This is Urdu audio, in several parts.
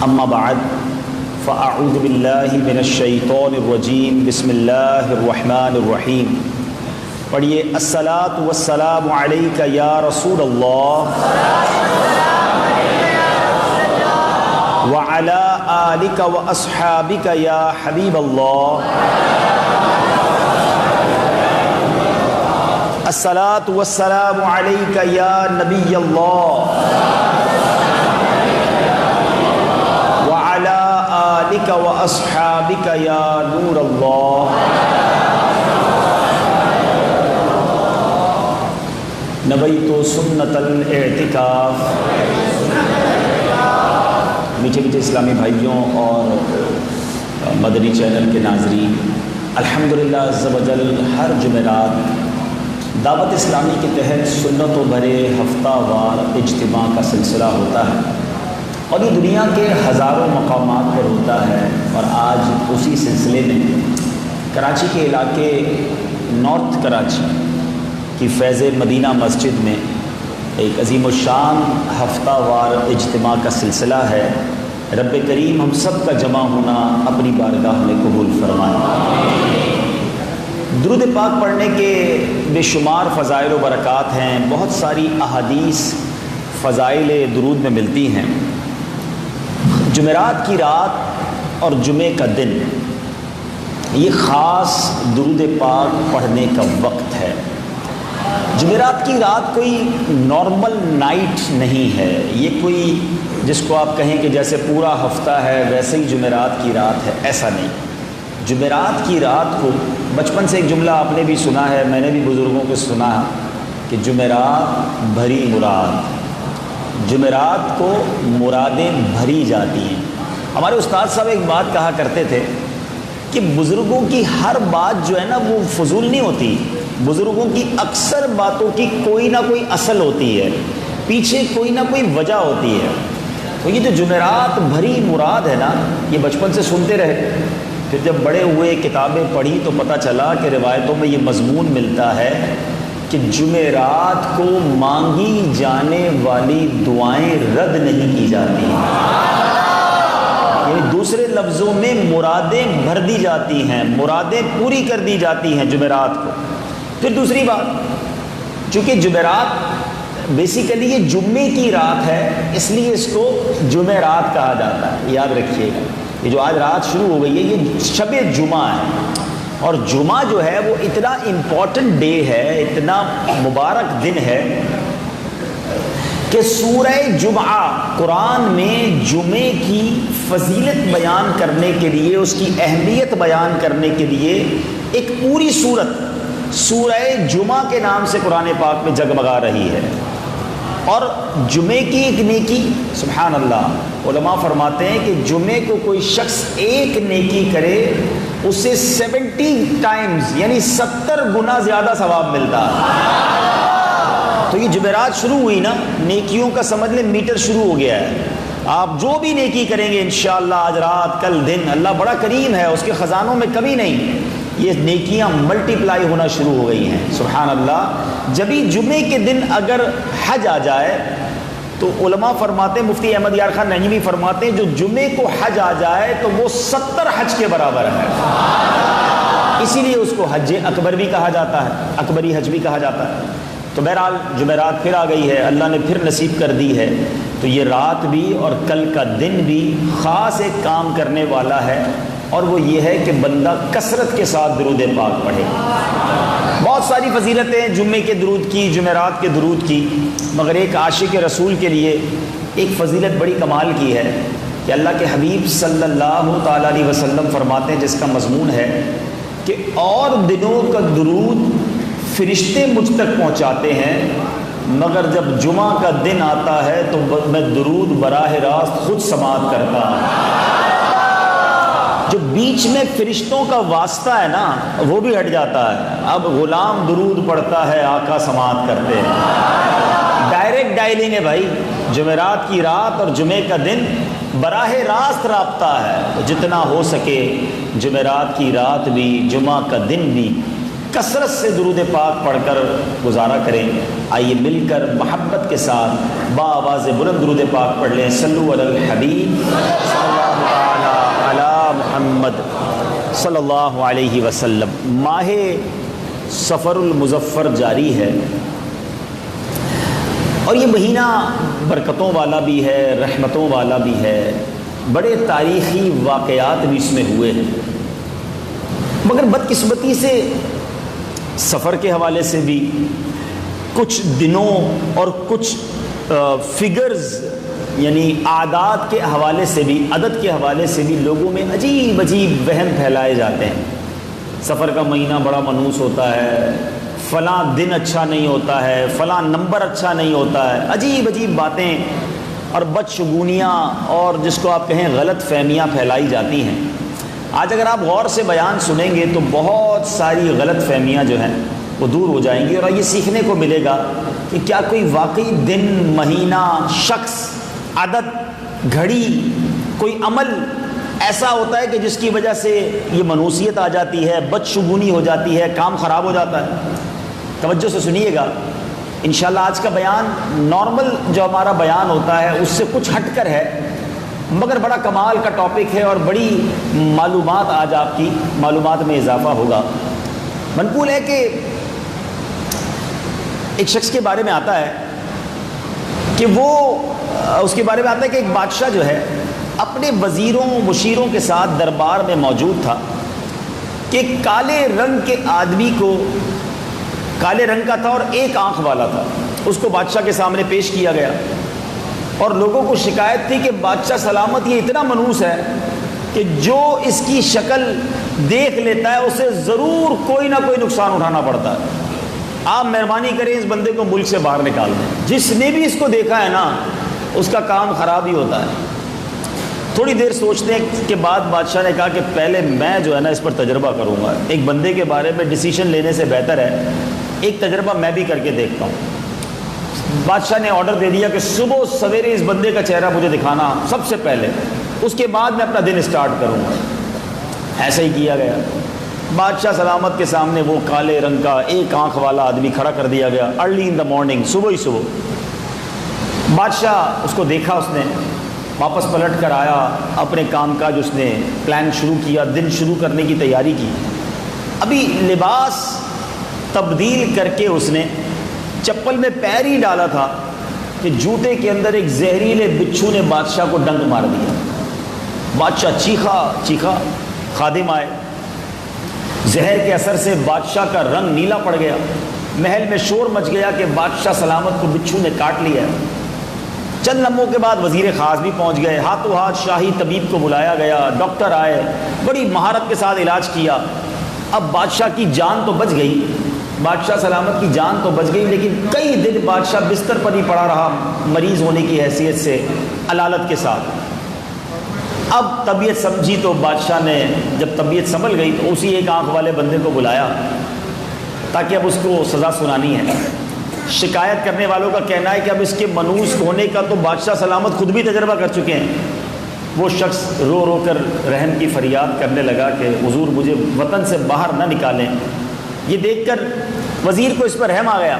اما بعد فاعوذ باللہ من الشیطان الرجیم بسم اللہ الرحمن الرحیم. پڑھیے الصلاۃ والسلام علیک یا رسول اللہ وعلی آلک واصحابک یا حبیب اللہ. الصلاۃ والسلام علیک یا نبی اللہ وعلی آلک واصحابک یا نور اللہ. نویت سنت الاعتکاف. میٹھے میٹھے اسلامی بھائیوں اور مدنی چینل کے ناظرین، الحمدللہ عز و جل ہر جمعرات دعوت اسلامی کے تحت سنت و بھرے ہفتہ وار اجتماع کا سلسلہ ہوتا ہے اور یہ دنیا کے ہزاروں مقامات پر ہوتا ہے. اور آج اسی سلسلے میں کراچی کے علاقے نارتھ کراچی کی فیض مدینہ مسجد میں ایک عظیم الشان ہفتہ وار اجتماع کا سلسلہ ہے. رب کریم ہم سب کا جمع ہونا اپنی بارگاہ میں قبول فرمائے. درود پاک پڑھنے کے بے شمار فضائل و برکات ہیں. بہت ساری احادیث فضائل درود میں ملتی ہیں. جمعرات کی رات اور جمعے کا دن یہ خاص درود پاک پڑھنے کا وقت ہے. جمعرات کی رات کوئی نارمل نائٹ نہیں ہے. یہ کوئی جس کو آپ کہیں کہ جیسے پورا ہفتہ ہے ویسے ہی جمعرات کی رات ہے، ایسا نہیں. جمعرات کی رات کو بچپن سے ایک جملہ آپ نے بھی سنا ہے، میں نے بھی بزرگوں کو سنا ہے کہ جمعرات بھری مراد، جمعرات کو مرادیں بھری جاتی ہیں. ہمارے استاد صاحب ایک بات کہا کرتے تھے کہ بزرگوں کی ہر بات جو ہے نا وہ فضول نہیں ہوتی. بزرگوں کی اکثر باتوں کی کوئی نہ کوئی اصل ہوتی ہے، پیچھے کوئی نہ کوئی وجہ ہوتی ہے. تو یہ جو جمعرات بھری مراد ہے نا، یہ بچپن سے سنتے رہے، پھر جب بڑے ہوئے کتابیں پڑھی تو پتہ چلا کہ روایتوں میں یہ مضمون ملتا ہے کہ جمعرات کو مانگی جانے والی دعائیں رد نہیں کی جاتی ہیں. یعنی دوسرے لفظوں میں مرادیں بھر دی جاتی ہیں، مرادیں پوری کر دی جاتی ہیں جمعرات کو. پھر دوسری بات، چونکہ جمعرات بیسیکلی یہ جمعے کی رات ہے اس لیے اس کو جمعرات کہا جاتا ہے. یاد رکھیے گا یہ جو آج رات شروع ہو گئی ہے یہ شب جمعہ ہے. اور جمعہ جو ہے وہ اتنا امپورٹنٹ ڈے ہے، اتنا مبارک دن ہے کہ سورہ جمعہ قرآن میں جمعے کی فضیلت بیان کرنے کے لیے، اس کی اہمیت بیان کرنے کے لیے ایک پوری سورت سورہ جمعہ کے نام سے قرآن پاک میں جگمگا رہی ہے. اور جمعے کی ایک نیکی، سبحان اللہ، علماء فرماتے ہیں کہ جمعے کو کوئی شخص ایک نیکی کرے اسے 70 ٹائمز یعنی 70 گنا زیادہ ثواب ملتا ہے. تو یہ جمعرات شروع ہوئی نا، نیکیوں کا سمجھ لیں میٹر شروع ہو گیا ہے. آپ جو بھی نیکی کریں گے انشاءاللہ آج رات کل دن، اللہ بڑا کریم ہے، اس کے خزانوں میں کمی نہیں، یہ نیکیاں ملٹی پلائی ہونا شروع ہو گئی ہیں. سبحان اللہ. جبھی جمعے کے دن اگر حج آ جائے تو علماء فرماتے ہیں، مفتی احمد یار خان نجمی فرماتے ہیں جو جمعے کو حج آ جائے تو وہ 70 حج کے برابر ہے. اسی لیے اس کو حج اکبر بھی کہا جاتا ہے، اکبری حج بھی کہا جاتا ہے. تو بہرحال جمعرات پھر آ گئی ہے، اللہ نے پھر نصیب کر دی ہے. تو یہ رات بھی اور کل کا دن بھی خاص ایک کام کرنے والا ہے، اور وہ یہ ہے کہ بندہ کثرت کے ساتھ درود پاک پڑھے. بہت ساری فضیلتیں ہیں جمعے کے درود کی، جمعرات کے درود کی، مگر ایک عاشق رسول کے لیے ایک فضیلت بڑی کمال کی ہے کہ اللہ کے حبیب صلی اللہ تعالیٰ علیہ وسلم فرماتے ہیں، جس کا مضمون ہے کہ اور دنوں کا درود فرشتے مجھ تک پہنچاتے ہیں، مگر جب جمعہ کا دن آتا ہے تو میں درود براہ راست خود سماعت کرتا ہوں. جو بیچ میں فرشتوں کا واسطہ ہے نا وہ بھی ہٹ جاتا ہے. اب غلام درود پڑھتا ہے، آقا سماعت کرتے ہیں. ڈائریکٹ ڈائلنگ ہے بھائی. جمعرات کی رات اور جمعے کا دن براہ راست رابطہ ہے. جتنا ہو سکے جمعرات کی رات بھی جمعہ کا دن بھی کثرت سے درود پاک پڑھ کر گزارا کریں۔ آئیے مل کر محبت کے ساتھ بآواز بلند درود پاک پڑھ لیں۔ صلو علی الحبیب صلی اللہ تعالی علی محمد صلی اللہ علیہ وسلم۔ ماہ سفر المظفر جاری ہے اور یہ مہینہ برکتوں والا بھی ہے، رحمتوں والا بھی ہے، بڑے تاریخی واقعات بھی اس میں ہوئے ہیں، مگر بدقسمتی سے سفر کے حوالے سے بھی کچھ دنوں اور کچھ فگرز یعنی اعداد کے حوالے سے بھی، عدد کے حوالے سے بھی لوگوں میں عجیب عجیب وہم پھیلائے جاتے ہیں۔ سفر کا مہینہ بڑا منحوس ہوتا ہے، فلاں دن اچھا نہیں ہوتا ہے، فلاں نمبر اچھا نہیں ہوتا ہے، عجیب عجیب باتیں اور بدشگونیاں اور جس کو آپ کہیں غلط فہمیاں پھیلائی جاتی ہیں۔ آج اگر آپ غور سے بیان سنیں گے تو بہت ساری غلط فہمیاں جو ہیں وہ دور ہو جائیں گی اور یہ سیکھنے کو ملے گا کہ کیا کوئی واقعی دن، مہینہ، شخص، عدد، گھڑی، کوئی عمل ایسا ہوتا ہے کہ جس کی وجہ سے یہ منحوسیت آ جاتی ہے، بدشگونی ہو جاتی ہے، کام خراب ہو جاتا ہے۔ توجہ سے سنیے گا، انشاءاللہ آج کا بیان نارمل جو ہمارا بیان ہوتا ہے اس سے کچھ ہٹ کر ہے، مگر بڑا کمال کا ٹاپک ہے اور بڑی معلومات آج آپ کی معلومات میں اضافہ ہوگا۔ منقول ہے کہ ایک شخص کے بارے میں آتا ہے کہ اس کے بارے میں آتا ہے کہ ایک بادشاہ جو ہے اپنے وزیروں مشیروں کے ساتھ دربار میں موجود تھا کہ کالے رنگ کے آدمی کو، کالے رنگ کا تھا اور ایک آنکھ والا تھا، اس کو بادشاہ کے سامنے پیش کیا گیا اور لوگوں کو شکایت تھی کہ بادشاہ سلامت یہ اتنا منحوس ہے کہ جو اس کی شکل دیکھ لیتا ہے اسے ضرور کوئی نہ کوئی نقصان اٹھانا پڑتا ہے، آپ مہربانی کریں اس بندے کو ملک سے باہر نکال دیں۔ جس نے بھی اس کو دیکھا ہے نا اس کا کام خراب ہی ہوتا ہے۔ تھوڑی دیر سوچنے کے بعد بادشاہ نے کہا کہ پہلے میں جو ہے نا اس پر تجربہ کروں گا، ایک بندے کے بارے میں ڈیسیشن لینے سے بہتر ہے ایک تجربہ میں بھی کر کے دیکھتا ہوں۔ بادشاہ نے آرڈر دے دیا کہ صبح سویرے اس بندے کا چہرہ مجھے دکھانا سب سے پہلے، اس کے بعد میں اپنا دن اسٹارٹ کروں گا۔ ایسا ہی کیا گیا، بادشاہ سلامت کے سامنے وہ کالے رنگ کا ایک آنکھ والا آدمی کھڑا کر دیا گیا، ارلی ان دا مارننگ، صبح ہی صبح۔ بادشاہ اس کو دیکھا، اس نے واپس پلٹ کر آیا، اپنے کام کاج اس نے پلان شروع کیا، دن شروع کرنے کی تیاری کی۔ ابھی لباس تبدیل کر کے اس نے چپل میں پیر ہی ڈالا تھا کہ جوتے کے اندر ایک زہریلے بچھو نے بادشاہ کو ڈنک مار دیا۔ بادشاہ چیخا، خادم آئے، زہر کے اثر سے بادشاہ کا رنگ نیلا پڑ گیا، محل میں شور مچ گیا کہ بادشاہ سلامت کو بچھو نے کاٹ لیا ہے۔ چند لمحوں کے بعد وزیر خاص بھی پہنچ گئے، ہاتھوں ہاتھ شاہی طبیب کو بلایا گیا، ڈاکٹر آئے، بڑی مہارت کے ساتھ علاج کیا۔ اب بادشاہ کی جان تو بچ گئی، بادشاہ سلامت کی جان تو بچ گئی، لیکن کئی دن بادشاہ بستر پر ہی پڑا رہا مریض ہونے کی حیثیت سے علالت کے ساتھ۔ اب طبیعت سمجھی تو بادشاہ نے جب طبیعت سنبھل گئی تو اسی ایک آنکھ والے بندے کو بلایا تاکہ اب اس کو سزا سنانی ہے۔ شکایت کرنے والوں کا کہنا ہے کہ اب اس کے منحوس ہونے کا تو بادشاہ سلامت خود بھی تجربہ کر چکے ہیں۔ وہ شخص رو رو کر رحم کی فریاد کرنے لگا کہ حضور مجھے وطن سے باہر نہ نکالیں۔ یہ دیکھ کر وزیر کو اس پر رحم آ گیا،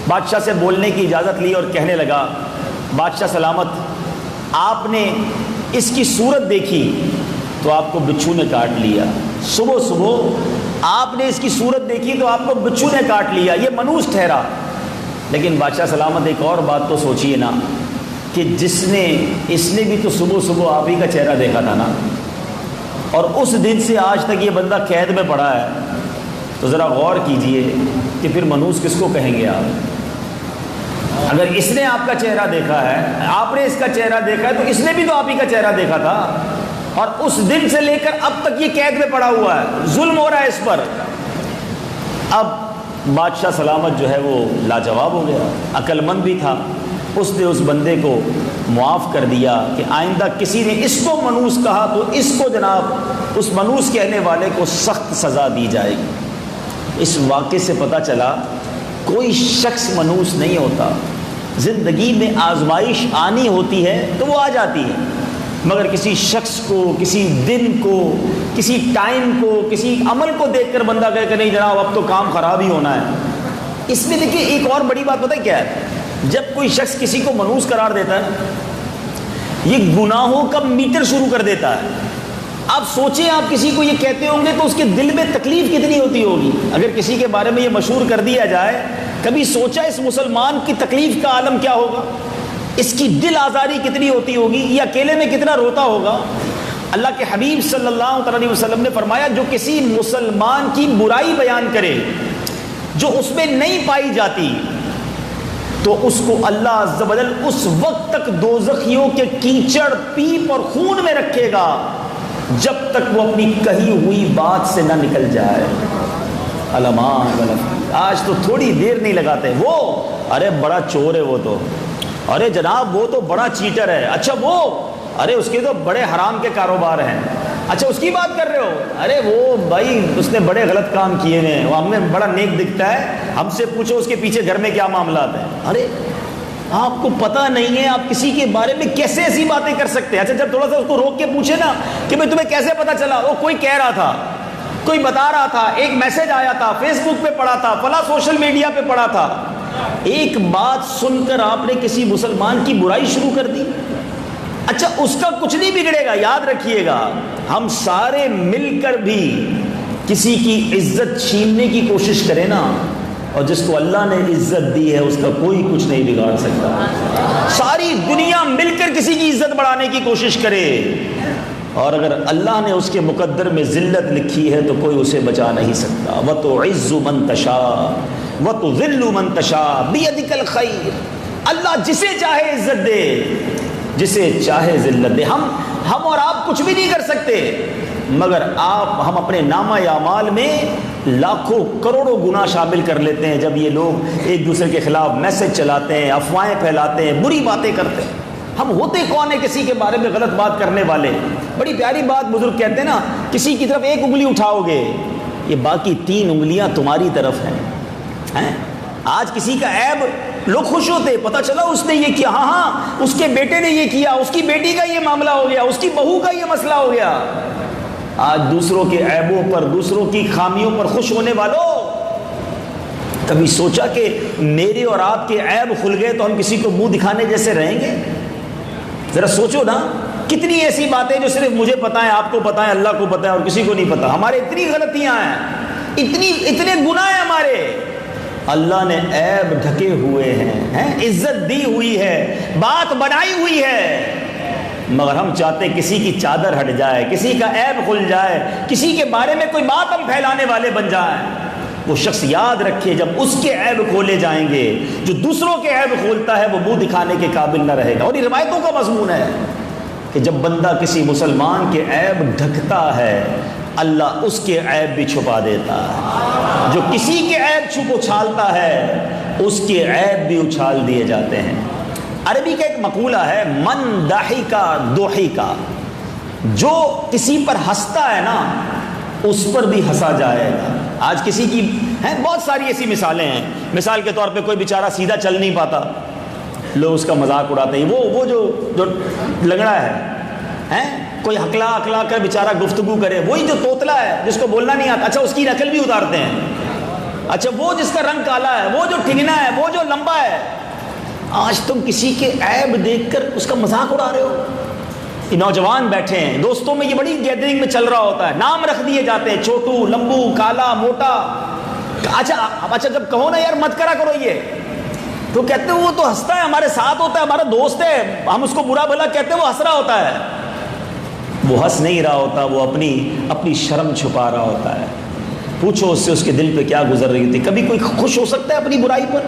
بادشاہ سے بولنے کی اجازت لی اور کہنے لگا، بادشاہ سلامت آپ نے اس کی صورت دیکھی تو آپ کو بچھو نے کاٹ لیا، صبح صبح آپ نے اس کی صورت دیکھی تو آپ کو بچھو نے کاٹ لیا، یہ منحوس ٹھہرا۔ لیکن بادشاہ سلامت ایک اور بات تو سوچئے نا کہ اس نے بھی تو صبح صبح آپ ہی کا چہرہ دیکھا تھا نا، اور اس دن سے آج تک یہ بندہ قید میں پڑا ہے، تو ذرا غور کیجئے کہ پھر منحوس کس کو کہیں گے آپ؟ اگر اس نے آپ کا چہرہ دیکھا ہے، آپ نے اس کا چہرہ دیکھا ہے، تو اس نے بھی تو آپ ہی کا چہرہ دیکھا تھا، اور اس دن سے لے کر اب تک یہ قید میں پڑا ہوا ہے، ظلم ہو رہا ہے اس پر۔ اب بادشاہ سلامت جو ہے وہ لاجواب ہو گیا، عقل مند بھی تھا، اس نے اس بندے کو معاف کر دیا کہ آئندہ کسی نے اس کو منحوس کہا تو اس کو جناب اس منحوس کہنے والے کو سخت سزا دی جائے گی۔ اس واقعے سے پتہ چلا کوئی شخص منحوس نہیں ہوتا، زندگی میں آزمائش آنی ہوتی ہے تو وہ آ جاتی ہے، مگر کسی شخص کو، کسی دن کو، کسی ٹائم کو، کسی عمل کو دیکھ کر بندہ کہے کہ نہیں جناب اب تو کام خراب ہی ہونا ہے۔ اس میں دیکھیے ایک اور بڑی بات پتہ ہے کیا ہے؟ جب کوئی شخص کسی کو منحوس قرار دیتا ہے، یہ گناہوں کا میٹر شروع کر دیتا ہے۔ آپ سوچیں، آپ کسی کو یہ کہتے ہوں گے تو اس کے دل میں تکلیف کتنی ہوتی ہوگی۔ اگر کسی کے بارے میں یہ مشہور کر دیا جائے، کبھی سوچا اس مسلمان کی تکلیف کا عالم کیا ہوگا؟ اس کی دل آزاری کتنی ہوتی ہوگی، یہ اکیلے میں کتنا روتا ہوگا۔ اللہ کے حبیب صلی اللہ علیہ وسلم نے فرمایا جو کسی مسلمان کی برائی بیان کرے جو اس میں نہیں پائی جاتی، تو اس کو اللہ عز و جل اس وقت تک دوزخیوں کے کیچڑ، پیپ اور خون میں رکھے گا جب تک وہ اپنی کہی ہوئی بات سے نہ نکل جائے۔ علمان آج تو تھوڑی دیر نہیں لگاتے، وہ ارے بڑا چور ہے، وہ تو ارے جناب وہ تو بڑا چیٹر ہے، اچھا وہ ارے اس کے تو بڑے حرام کے کاروبار ہیں، اچھا اس کی بات کر رہے ہو، ارے وہ بھائی اس نے بڑے غلط کام کیے ہیں، وہ ہمیں بڑا نیک دکھتا ہے، ہم سے پوچھو اس کے پیچھے گھر میں کیا معاملات ہیں۔ ارے آپ کو پتہ نہیں ہے آپ کسی کے بارے میں کیسے ایسی باتیں کر سکتے ہیں۔ اچھا جب تھوڑا سا اس کو روک کے پوچھے نا کہ بھائی تمہیں کیسے پتہ چلا، وہ کوئی کہہ رہا تھا، کوئی بتا رہا تھا، ایک میسج آیا تھا، فیس بک پہ پڑھا تھا، فلاں سوشل میڈیا پہ پڑھا تھا۔ ایک بات سن کر آپ نے کسی مسلمان کی برائی شروع کر دی، اچھا اس کا کچھ نہیں بگڑے گا۔ یاد رکھیے گا ہم سارے مل کر بھی کسی کی عزت چھیننے کی کوشش کریں نا، اور جس کو اللہ نے عزت دی ہے اس کا کوئی کچھ نہیں بگاڑ سکتا۔ ساری دنیا مل کر کسی کی عزت بڑھانے کی کوشش کرے، اور اگر اللہ نے اس کے مقدر میں ذلت لکھی ہے تو کوئی اسے بچا نہیں سکتا۔ وَتُعِزُّ مَن تَشَاءُ وَتُذِلُّ مَن تَشَاءُ بِيَدِكَ الْخَيْرُ۔ اللہ جسے چاہے عزت دے، جسے چاہے ذلت دے۔ ہم اور آپ کچھ بھی نہیں کر سکتے، مگر ہم اپنے نامہ اعمال میں لاکھوں کروڑوں گناہ شامل کر لیتے ہیں جب یہ لوگ ایک دوسرے کے خلاف میسج چلاتے ہیں، افواہیں پھیلاتے ہیں، بری باتیں کرتے ہیں۔ ہم ہوتے کون ہیں کسی کے بارے میں غلط بات کرنے والے؟ بڑی پیاری بات بزرگ کہتے ہیں نا، کسی کی طرف ایک انگلی اٹھاؤ گے یہ باقی 3 انگلیاں تمہاری طرف ہیں۔ آج کسی کا عیب لوگ خوش ہوتے، پتہ چلا اس نے یہ کیا، ہاں اس کے بیٹے نے یہ کیا، اس کی بیٹی کا یہ معاملہ ہو گیا، اس کی بہو کا یہ مسئلہ ہو گیا۔ آج دوسروں کے عیبوں پر، دوسروں کی خامیوں پر خوش ہونے والوں، کبھی سوچا کہ میرے اور آپ کے عیب کھل گئے تو ہم کسی کو منہ دکھانے جیسے رہیں گے؟ ذرا سوچو نا، کتنی ایسی باتیں جو صرف مجھے پتہ ہے، آپ کو پتہ ہے، اللہ کو پتہ ہے اور کسی کو نہیں پتہ۔ ہمارے اتنی غلطیاں ہیں، اتنے گناہ ہیں ہمارے، اللہ نے عیب ڈھکے ہوئے ہیں، عزت دی ہوئی ہے، بات بنائی ہوئی ہے، مگر ہم چاہتے کسی کی چادر ہٹ جائے، کسی کا عیب کھل جائے، کسی کے بارے میں کوئی بات ہم پھیلانے والے بن جائیں۔ وہ شخص یاد رکھے جب اس کے عیب کھولے جائیں گے، جو دوسروں کے عیب کھولتا ہے وہ منہ دکھانے کے قابل نہ رہے گا۔ اور یہ روایتوں کا مضمون ہے کہ جب بندہ کسی مسلمان کے عیب ڈھکتا ہے اللہ اس کے عیب بھی چھپا دیتا ہے، جو کسی کے عیب چھپ اچھالتا ہے اس کے عیب بھی اچھال دیے جاتے ہیں۔ عربی کا ایک مقولہ ہے، من ضحک ضحک، جو کسی پر ہنستا ہے نا اس پر بھی ہنسا جائے گا۔ آج کسی کی بہت ساری ایسی مثالیں ہیں، مثال کے طور پہ کوئی بیچارہ سیدھا چل نہیں پاتا، لوگ اس کا مذاق اڑاتے ہیں، وہ جو لنگڑا ہے، کوئی ہکلا کر بیچارہ گفتگو کرے، وہی جو توتلا ہے جس کو بولنا نہیں آتا، اچھا اس کی نقل بھی اتارتے ہیں، اچھا وہ جس کا رنگ کالا ہے، وہ جو ٹھگنا ہے، وہ جو لمبا ہے۔ آج تم کسی کے عیب دیکھ کر اس کا مذاق اڑا رہے ہو۔ یہ نوجوان بیٹھے ہیں، دوستوں میں یہ بڑی گیدرنگ میں چل رہا ہوتا ہے، نام رکھ دیے جاتے ہیں، چھوٹو، لمبو، کالا، موٹا۔ اچھا جب کہو نا یار مت کرا کرو یہ، تو کہتے ہیں وہ تو ہنستا ہے، ہمارے ساتھ ہوتا ہے، ہمارا دوست ہے، ہم اس کو برا بھلا کہتے ہیں، وہ ہنس رہا ہوتا ہے۔ وہ ہنس نہیں رہا ہوتا، وہ اپنی شرم چھپا رہا ہوتا ہے۔ پوچھو اس سے اس کے دل پہ کیا گزر رہی تھی۔ کبھی کوئی خوش ہو سکتا ہے اپنی برائی پر؟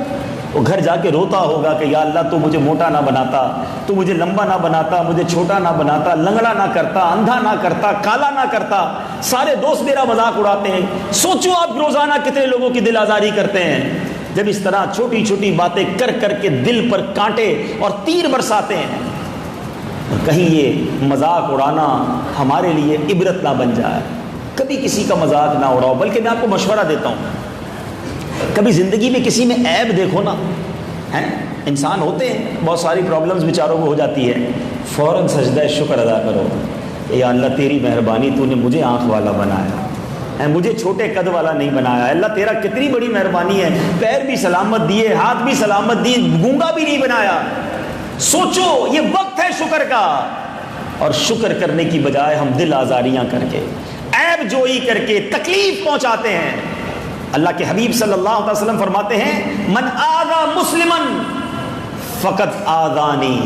وہ گھر جا کے روتا ہوگا کہ یا اللہ تو مجھے موٹا نہ بناتا، تو مجھے لمبا نہ بناتا، مجھے چھوٹا نہ بناتا، لنگڑا نہ کرتا، اندھا نہ کرتا، کالا نہ کرتا، سارے دوست میرا مذاق اڑاتے ہیں۔ سوچو آپ روزانہ کتنے لوگوں کی دل آزاری کرتے ہیں جب اس طرح چھوٹی چھوٹی باتیں کر کر کے دل پر کانٹے اور تیر برساتے ہیں۔ کہیں یہ مذاق اڑانا ہمارے لیے عبرت نہ بن جائے۔ کبھی کسی کا مذاق نہ اڑاؤ، بلکہ میں آپ کو مشورہ دیتا ہوں، کبھی زندگی میں کسی میں عیب دیکھو نا، ہیں انسان ہوتے ہیں، بہت ساری پرابلمز بیچاروں کو ہو جاتی ہے، فوراً سجدہ شکر ادا کرو، یا اللہ تیری مہربانی، تو نے مجھے آنکھ والا بنایا، مجھے چھوٹے قد والا نہیں بنایا، اللہ تیرا کتنی بڑی مہربانی ہے، پیر بھی سلامت دیے، ہاتھ بھی سلامت دیے، گونگا بھی نہیں بنایا۔ سوچو یہ وقت ہے شکر کا، اور شکر کرنے کی بجائے ہم دل آزاریاں کر کے، عیب جوئی کر کے تکلیف پہنچاتے ہیں۔ اللہ کے حبیب صلی اللہ علیہ وسلم فرماتے ہیں من آذا مسلمن فقط آذانی،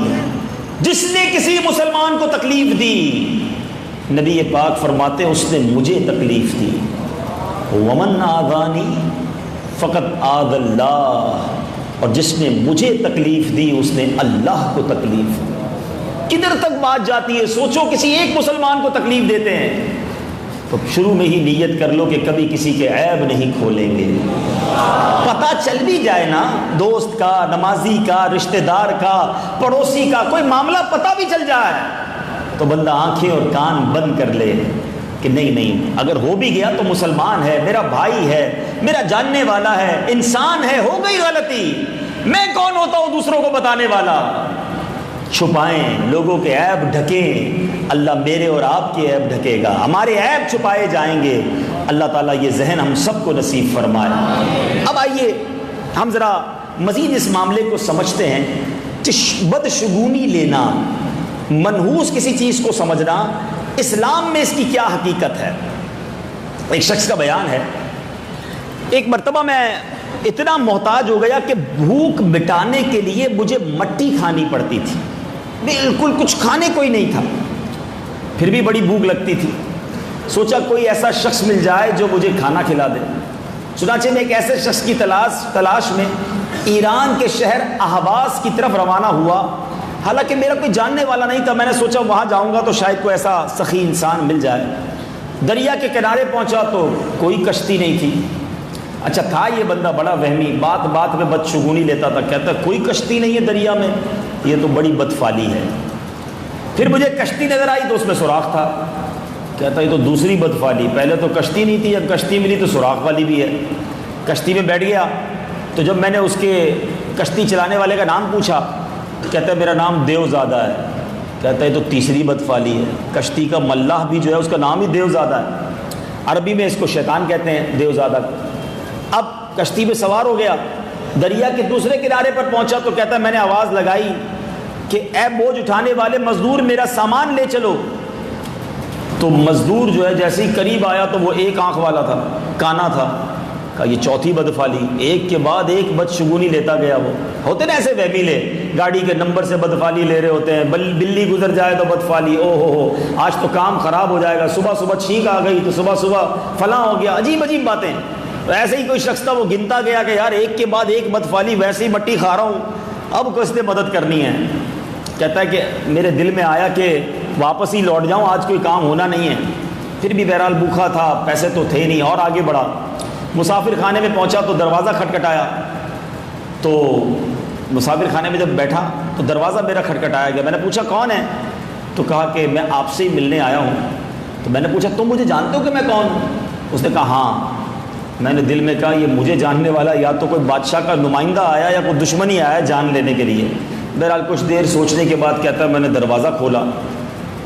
جس نے کسی مسلمان کو تکلیف دی، نبی پاک فرماتے ہیں اس نے مجھے تکلیف دی، ومن آذانی فقط آذ اللہ، اور جس نے مجھے تکلیف دی اس نے اللہ کو تکلیف دی۔ کدھر تک بات جاتی ہے؟ سوچو کسی ایک مسلمان کو تکلیف دیتے ہیں تو شروع میں ہی نیت کر لو کہ کبھی کسی کے عیب نہیں کھولیں گے۔ پتہ چل بھی جائے نا، دوست کا، نمازی کا، رشتہ دار کا، پڑوسی کا کوئی معاملہ پتہ بھی چل جائے تو بندہ آنکھیں اور کان بند کر لے کہ نہیں، اگر ہو بھی گیا تو مسلمان ہے، میرا بھائی ہے، میرا جاننے والا ہے، انسان ہے، ہو گئی غلطی، میں کون ہوتا ہوں دوسروں کو بتانے والا۔ چھپائیں، لوگوں کے عیب ڈھکیں، اللہ میرے اور آپ کے عیب ڈھکے گا، ہمارے عیب چھپائے جائیں گے۔ اللہ تعالیٰ یہ ذہن ہم سب کو نصیب فرمائے۔ اب آئیے ہم ذرا مزید اس معاملے کو سمجھتے ہیں کہ بدشگونی لینا، منحوس کسی چیز کو سمجھنا، اسلام میں اس کی کیا حقیقت ہے۔ ایک شخص کا بیان ہے، ایک مرتبہ میں اتنا محتاج ہو گیا کہ بھوک مٹانے کے لیے مجھے مٹی کھانی پڑتی تھی، بالکل کچھ کھانے کوئی نہیں تھا، پھر بھی بڑی بھوک لگتی تھی۔ سوچا کوئی ایسا شخص مل جائے جو مجھے کھانا کھلا دے۔ چنانچہ میں ایک ایسے شخص کی تلاش میں ایران کے شہر اہواز کی طرف روانہ ہوا۔ حالانکہ میرا کوئی جاننے والا نہیں تھا، میں نے سوچا وہاں جاؤں گا تو شاید کوئی ایسا سخی انسان مل جائے۔ دریا کے کنارے پہنچا تو کوئی کشتی نہیں تھی۔ اچھا تھا یہ بندہ بڑا وہمی، بات بات میں بدشگونی لیتا تھا، کہتا کوئی کشتی نہیں ہے دریا میں، یہ تو بڑی بدفالی ہے۔ پھر مجھے کشتی نظر آئی تو اس میں سوراخ تھا، کہتا یہ تو دوسری بدفالی، پہلے تو کشتی نہیں تھی، اب کشتی ملی تو سوراخ والی بھی ہے۔ کشتی میں بیٹھ گیا تو جب میں نے اس کے کشتی چلانے والے کا نام پوچھا، کہتا ہے میرا نام دیوزادہ ہے۔ کہتا ہے تو تیسری بدفالی ہے، کشتی کا ملاح بھی جو ہے اس کا نام ہی دیوزادہ ہے، عربی میں اس کو شیطان کہتے ہیں دیوزادہ۔ اب کشتی میں سوار ہو گیا، دریا کے دوسرے کنارے پر پہنچا تو کہتا ہے میں نے آواز لگائی کہ اے بوجھ اٹھانے والے مزدور میرا سامان لے چلو۔ تو مزدور جو ہے جیسے ہی قریب آیا تو وہ ایک آنکھ والا تھا، کانا تھا، کہا یہ چوتھی بدفالی، ایک کے بعد ایک بدشگونی لیتا گیا۔ وہ ہوتے نا ایسے وہمیلے، گاڑی کے نمبر سے بدفالی لے رہے ہوتے ہیں، بلی گزر جائے تو بدفالی، او ہو آج تو کام خراب ہو جائے گا، صبح صبح چھینک آ گئی تو صبح صبح فلاں ہو گیا، عجیب عجیب باتیں۔ ایسے ہی کوئی شخص تھا، وہ گنتا گیا کہ یار ایک کے بعد ایک بدفالی، ویسے ہی مٹی کھا رہا ہوں، اب کس نے مدد کرنی ہے۔ کہتا ہے کہ میرے دل میں آیا کہ واپس ہی لوٹ جاؤں، آج کوئی کام ہونا نہیں ہے۔ پھر بھی بہرحال بھوکھا تھا، پیسے تو تھے نہیں، اور آگے بڑھا۔ مسافر خانے میں پہنچا تو دروازہ کھٹکھٹایا، تو مسافر خانے میں جب بیٹھا تو دروازہ میرا کھٹکھٹایا گیا۔ میں نے پوچھا کون ہے؟ تو کہا کہ میں آپ سے ہی ملنے آیا ہوں۔ تو میں نے پوچھا تم مجھے جانتے ہو کہ میں کون ہوں؟ اس نے کہا ہاں۔ میں نے دل میں کہا یہ مجھے جاننے والا یا تو کوئی بادشاہ کا نمائندہ آیا یا کوئی دشمن ہی آیا جان لینے کے لیے۔ بہرحال کچھ دیر سوچنے کے بعد کہتا ہے میں نے دروازہ کھولا،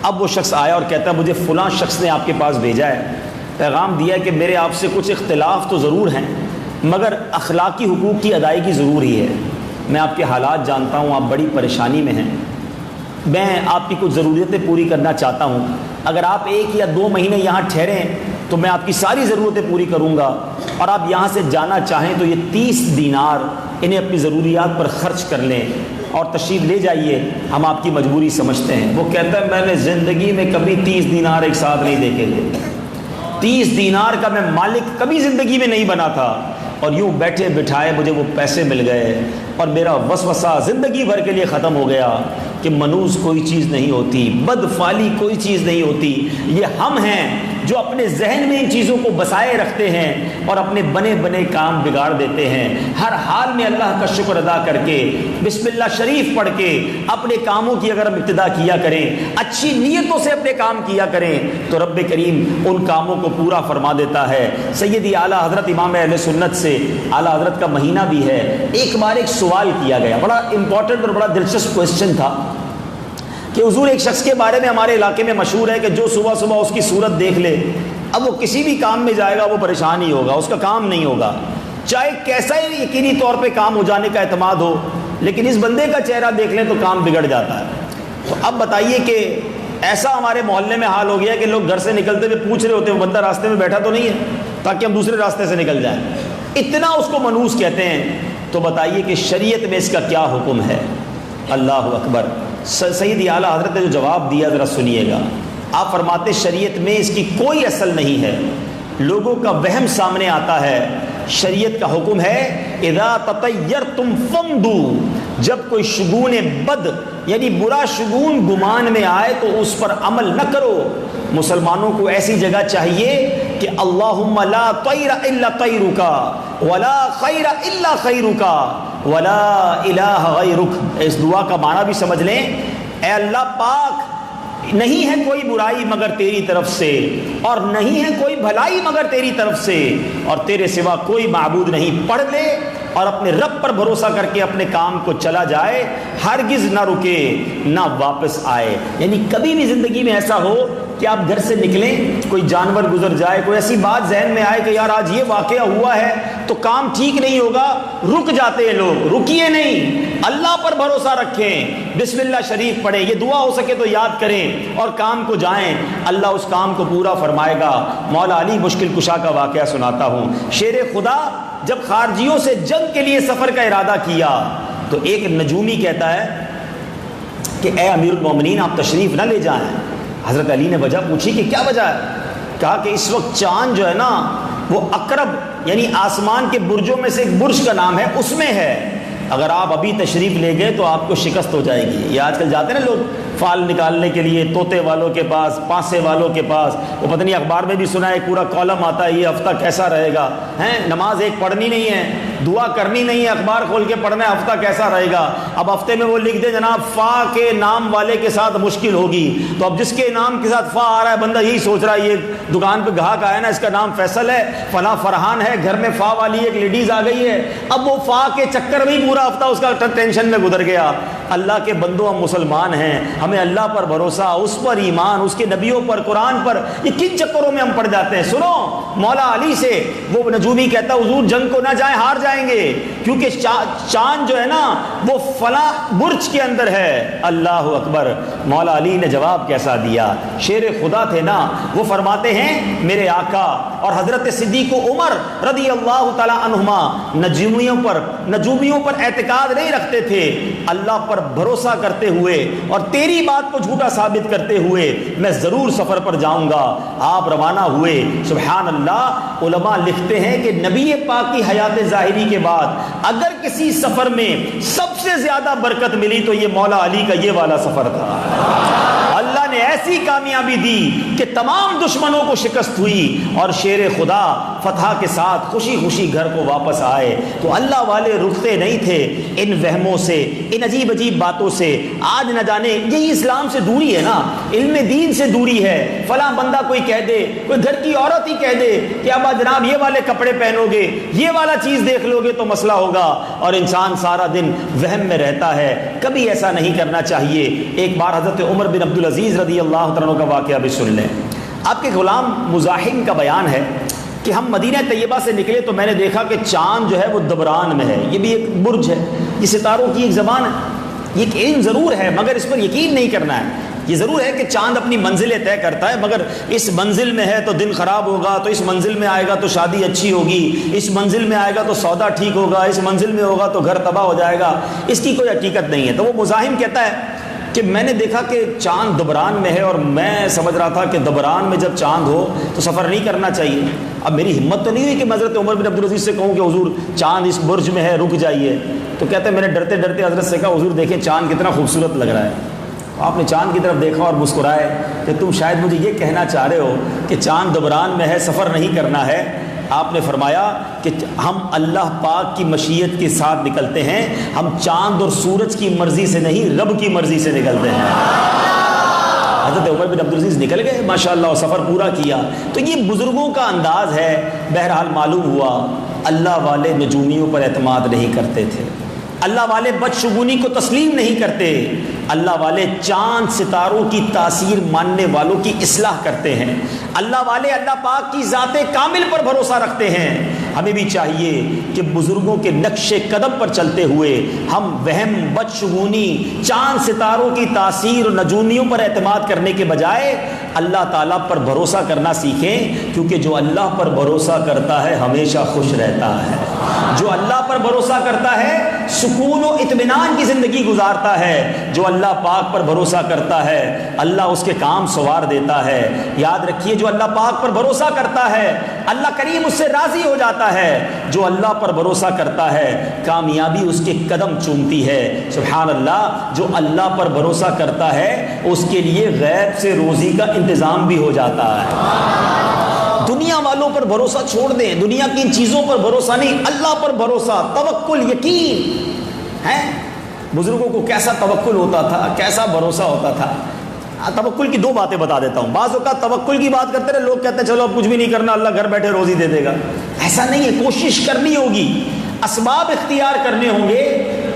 اب وہ شخص آیا اور کہتا ہے مجھے فلاں شخص نے آپ کے پاس بھیجا ہے، پیغام دیا ہے کہ میرے آپ سے کچھ اختلاف تو ضرور ہیں مگر اخلاقی حقوق کی ادائیگی ضرور ہی ہے۔ میں آپ کے حالات جانتا ہوں، آپ بڑی پریشانی میں ہیں، میں آپ کی کچھ ضرورتیں پوری کرنا چاہتا ہوں، اگر آپ 1 یا 2 مہینے یہاں ٹھہریں تو میں آپ کی ساری ضرورتیں پوری کروں گا، اور آپ یہاں سے جانا چاہیں تو یہ 30 دینار انہیں اپنی ضروریات پر خرچ کر لیں اور تشریف لے جائیے، ہم آپ کی مجبوری سمجھتے ہیں۔ وہ کہتا ہے میں نے زندگی میں کبھی 30 دینار ایک ساتھ نہیں دیکھے تھے، 30 دینار کا میں مالک کبھی زندگی میں نہیں بنا تھا، اور یوں بیٹھے بٹھائے مجھے وہ پیسے مل گئے اور میرا وسوسہ زندگی بھر کے لیے ختم ہو گیا کہ منوس کوئی چیز نہیں ہوتی، بدفالی کوئی چیز نہیں ہوتی، یہ ہم ہیں جو اپنے ذہن میں ان چیزوں کو بسائے رکھتے ہیں اور اپنے بنے بنے کام بگاڑ دیتے ہیں۔ ہر حال میں اللہ کا شکر ادا کر کے بسم اللہ شریف پڑھ کے اپنے کاموں کی اگر ہم ابتدا کیا کریں، اچھی نیتوں سے اپنے کام کیا کریں، تو رب کریم ان کاموں کو پورا فرما دیتا ہے۔ سیدی اعلیٰ حضرت امام اہل سنت سے، اعلیٰ حضرت کا مہینہ بھی ہے، ایک بار ایک سوال کیا گیا، بڑا امپورٹنٹ اور بڑا دلچسپ کویسچن تھا کہ حضور ایک شخص کے بارے میں ہمارے علاقے میں مشہور ہے کہ جو صبح صبح اس کی صورت دیکھ لے، اب وہ کسی بھی کام میں جائے گا وہ پریشان ہی ہوگا، اس کا کام نہیں ہوگا، چاہے کیسا ہی یقینی طور پہ کام ہو جانے کا اعتماد ہو، لیکن اس بندے کا چہرہ دیکھ لیں تو کام بگڑ جاتا ہے۔ تو اب بتائیے کہ ایسا ہمارے محلے میں حال ہو گیا کہ لوگ گھر سے نکلتے ہوئے پوچھ رہے ہوتے ہیں وہ بندہ راستے میں بیٹھا تو نہیں ہے، تاکہ ہم دوسرے راستے سے نکل جائیں، اتنا اس کو منحوس کہتے ہیں۔ تو بتائیے کہ شریعت میں اس کا کیا حکم ہے؟ اللہ اکبر۔ سیدی اعلیٰ حضرت نے جو جواب دیا ذرا سنیے گا۔ آپ فرماتے شریعت میں اس کی کوئی اصل نہیں ہے، لوگوں کا وہم سامنے آتا ہے۔ شریعت کا حکم ہے اذا تطیرتم فمدوا، جب کوئی شگون بد یعنی برا شگون گمان میں آئے تو اس پر عمل نہ کرو۔ مسلمانوں کو ایسی جگہ چاہیے کہ اللہم لا طیر الا طیرک ولا خیر الا خیرک ولا الہ غیرک۔ اس دعا کا معنی بھی سمجھ لیں، اے اللہ پاک نہیں ہے کوئی برائی مگر تیری طرف سے، اور نہیں ہے کوئی بھلائی مگر تیری طرف سے، اور تیرے سوا کوئی معبود نہیں۔ پڑھ لے اور اپنے رب پر بھروسہ کر کے اپنے کام کو چلا جائے، ہرگز نہ رکے نہ واپس آئے۔ یعنی کبھی بھی زندگی میں ایسا ہو کہ آپ گھر سے نکلیں، کوئی جانور گزر جائے، کوئی ایسی بات ذہن میں آئے کہ یار آج یہ واقعہ ہوا ہے تو کام ٹھیک نہیں ہوگا، رک جاتے ہیں لوگ، رکیے نہیں، اللہ پر بھروسہ رکھیں، بسم اللہ شریف پڑھیں، یہ دعا ہو سکے تو یاد کریں اور کام کو جائیں، اللہ اس کام کو پورا فرمائے گا۔ مولا علی مشکل کشا کا واقعہ سناتا ہوں۔ شیر خدا جب خارجیوں سے جنگ کے لیے سفر کا ارادہ کیا تو ایک نجومی کہتا ہے کہ اے امیر المومنین آپ تشریف نہ لے جائیں۔ حضرت علی نے وجہ پوچھی کہ کیا وجہ ہے؟ کہا کہ اس وقت چاند جو ہے نا وہ اقرب یعنی آسمان کے برجوں میں سے ایک برج کا نام ہے، اس میں ہے، اگر آپ ابھی تشریف لے گئے تو آپ کو شکست ہو جائے گی۔ یہ آج کل جاتے ہیں نا لوگ فال نکالنے کے لیے طوطے والوں کے پاس، پانسے والوں کے پاس، وہ پتہ نہیں اخبار میں بھی سنا ہے پورا کالم آتا ہے یہ ہفتہ کیسا رہے گا، ہیں نماز ایک پڑھنی نہیں ہے، دعا کرنی نہیں ہے، اخبار کھول کے پڑھنا ہے ہفتہ کیسا رہے گا۔ اب ہفتے میں وہ لکھ دے جناب فا کے نام والے کے ساتھ مشکل ہوگی، تو اب جس کے نام کے ساتھ فا آ رہا ہے بندہ یہی سوچ رہا ہے یہ دکان پہ گاہک آیا نا اس کا نام فیصل ہے، فلاں فرحان ہے، گھر میں فا والی ایک لیڈیز آ گئی ہے، اب وہ فا کے چکر میں ہی پورا ہفتہ اس کا ٹینشن میں گزر گیا۔ اللہ کے بندوں ہم مسلمان ہیں، ہمیں اللہ پر بھروسہ، اس پر ایمان، اس کے نبیوں پر، قرآن پر، یہ کن چکروں میں ہم پڑ جاتے ہیں۔ سنو مولا علی سے وہ نجومی کہتا حضور جنگ کو نہ جائیں، ہار جائیں گے، کیونکہ چاند جو ہے نا وہ فلاں برج کے اندر ہے۔ اللہ اکبر۔ مولا علی نے جواب کیسا دیا، شیر خدا تھے نا، وہ فرماتے ہیں میرے آقا اور حضرت صدیق عمر رضی اللہ تعالی عنہما نجومیوں پر اعتقاد نہیں رکھتے تھے، اللہ پر بھروسہ کرتے ہوئے اور تیری بات کو جھوٹا ثابت کرتے ہوئے میں ضرور سفر پر جاؤں گا۔ آپ روانہ ہوئے۔ سبحان اللہ، علماء لکھتے ہیں کہ نبی پاک کی حیات ظاہری کے بعد اگر کسی سفر میں سب سے زیادہ برکت ملی تو یہ مولا علی کا یہ والا سفر تھا۔ اللہ نے ایسی کامیابی دی کہ تمام دشمنوں کو شکست ہوئی اور شیر خدا فتح کے ساتھ خوشی خوشی گھر کو واپس آئے۔ تو اللہ والے رکتے نہیں تھے ان وہموں سے، ان عجیب عجیب باتوں سے۔ آج نہ جانے یہی اسلام سے دوری ہے نا، علم دین سے دوری ہے۔ فلاں بندہ کوئی کہہ دے، کوئی گھر کی عورت ہی کہہ دے کہ اب جناب یہ والے کپڑے پہنو گے، یہ والا چیز دیکھ لو گے تو مسئلہ ہوگا، اور انسان سارا دن وہم میں رہتا ہے۔ کبھی ایسا نہیں کرنا چاہیے۔ ایک بار حضرت عمر بن عبدالعزیز رضی اللہ عنہ کا واقعہ بھی سن لیں۔ آپ کے غلام مزاحم کا بیان ہے کہ ہم مدینہ طیبہ سے نکلے تو میں نے دیکھا کہ چاند جو ہے وہ دبران میں ہے، یہ بھی ایک برج ہے، یہ ستاروں کی ایک زبان ہے۔ یہ ایک علم ضرور ہے مگر اس پر یقین نہیں کرنا ہے۔ یہ ضرور ہے کہ چاند اپنی منزلیں طے کرتا ہے، مگر اس منزل میں ہے تو دن خراب ہوگا، تو اس منزل میں آئے گا تو شادی اچھی ہوگی، اس منزل میں آئے گا تو سودا ٹھیک ہوگا، اس منزل میں ہوگا تو گھر تباہ ہو جائے گا، اس کی کوئی حقیقت نہیں ہے۔ تو وہ مزاحم کہتا ہے کہ میں نے دیکھا کہ چاند دبران میں ہے اور میں سمجھ رہا تھا کہ دبران میں جب چاند ہو تو سفر نہیں کرنا چاہیے۔ اب میری ہمت تو نہیں ہوئی کہ میں حضرت عمر بن عبدالعزیز سے کہوں کہ حضور چاند اس برج میں ہے، رک جائیے۔ تو کہتے ہیں میں نے ڈرتے ڈرتے حضرت سے کہا حضور دیکھیں چاند کتنا خوبصورت لگ رہا ہے، آپ نے چاند کی طرف دیکھا اور مسکرائے کہ تم شاید مجھے یہ کہنا چاہ رہے ہو کہ چاند دبران میں ہے، سفر نہیں کرنا ہے۔ آپ نے فرمایا کہ ہم اللہ پاک کی مشیت کے ساتھ نکلتے ہیں، ہم چاند اور سورج کی مرضی سے نہیں، رب کی مرضی سے نکلتے ہیں۔ حضرت عمر بن عبدالعزیز نکل گئے ماشاءاللہ اور سفر پورا کیا۔ تو یہ بزرگوں کا انداز ہے۔ بہرحال معلوم ہوا اللہ والے نجومیوں پر اعتماد نہیں کرتے تھے، اللہ والے بدشگونی کو تسلیم نہیں کرتے، اللہ والے چاند ستاروں کی تاثیر ماننے والوں کی اصلاح کرتے ہیں، اللہ والے اللہ پاک کی ذات کامل پر بھروسہ رکھتے ہیں۔ ہمیں بھی چاہیے کہ بزرگوں کے نقش قدم پر چلتے ہوئے ہم وہم، بدشگونی، چاند ستاروں کی تاثیر اور نجومیوں پر اعتماد کرنے کے بجائے اللہ تعالیٰ پر بھروسہ کرنا سیکھیں، کیونکہ جو اللہ پر بھروسہ کرتا ہے ہمیشہ خوش رہتا ہے، جو اللہ پر بھروسہ کرتا ہے سکون و اطمینان کی زندگی گزارتا ہے، جو اللہ پاک پر بھروسہ کرتا ہے اللہ اس کے کام سنوار دیتا ہے۔ یاد رکھیے جو اللہ پاک پر بھروسہ کرتا ہے اللہ کریم اس سے راضی ہو جاتا ہے، جو اللہ پر بھروسہ کرتا ہے کامیابی اس کے قدم چومتی ہے۔ سبحان اللہ، جو اللہ پر بھروسہ کرتا ہے اس کے لیے غیب سے روزی کا انتظام بھی ہو جاتا ہے۔ دنیا والوں پر بھروسہ چھوڑ دیں، دنیا کی ان چیزوں پر بھروسہ نہیں، اللہ پر بھروسہ، توکل، یقین ہے۔ بزرگوں کو کیسا توکل ہوتا تھا، کیسا بھروسہ ہوتا تھا۔ توکل کی دو باتیں بتا دیتا ہوں۔ بعض اوقات توکل کی بات کرتے رہے، لوگ کہتے ہیں چلو اب کچھ بھی نہیں کرنا، اللہ گھر بیٹھے روزی دے دے گا۔ ایسا نہیں ہے، کوشش کرنی ہوگی، اسباب اختیار کرنے ہوں گے،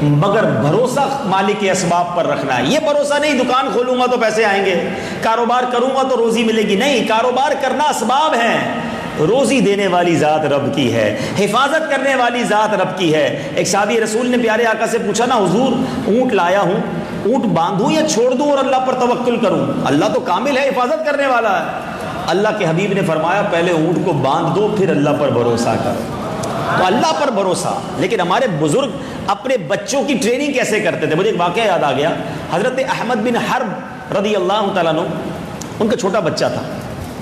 مگر بھروسہ مالک کے اسباب پر رکھنا ہے۔ یہ بھروسہ نہیں دکان کھولوں گا تو پیسے آئیں گے، کاروبار کروں گا تو روزی ملے گی، نہیں، کاروبار کرنا اسباب ہیں، روزی دینے والی ذات رب کی ہے، حفاظت کرنے والی ذات رب کی ہے۔ ایک صحابی رسول نے پیارے آقا سے پوچھا نا حضور اونٹ لایا ہوں، اونٹ باندھوں یا چھوڑ دوں اور اللہ پر توکل کروں؟ اللہ تو کامل ہے، حفاظت کرنے والا ہے۔ اللہ کے حبیب نے فرمایا پہلے اونٹ کو باندھ دو پھر اللہ پر بھروسہ کرو۔ تو اللہ پر بھروسہ۔ لیکن ہمارے بزرگ اپنے بچوں کی ٹریننگ کیسے کرتے تھے؟ مجھے ایک واقعہ یاد آ گیا، حضرت احمد بن حرب رضی اللہ تعالیٰ عنہ، ان کا چھوٹا بچہ تھا،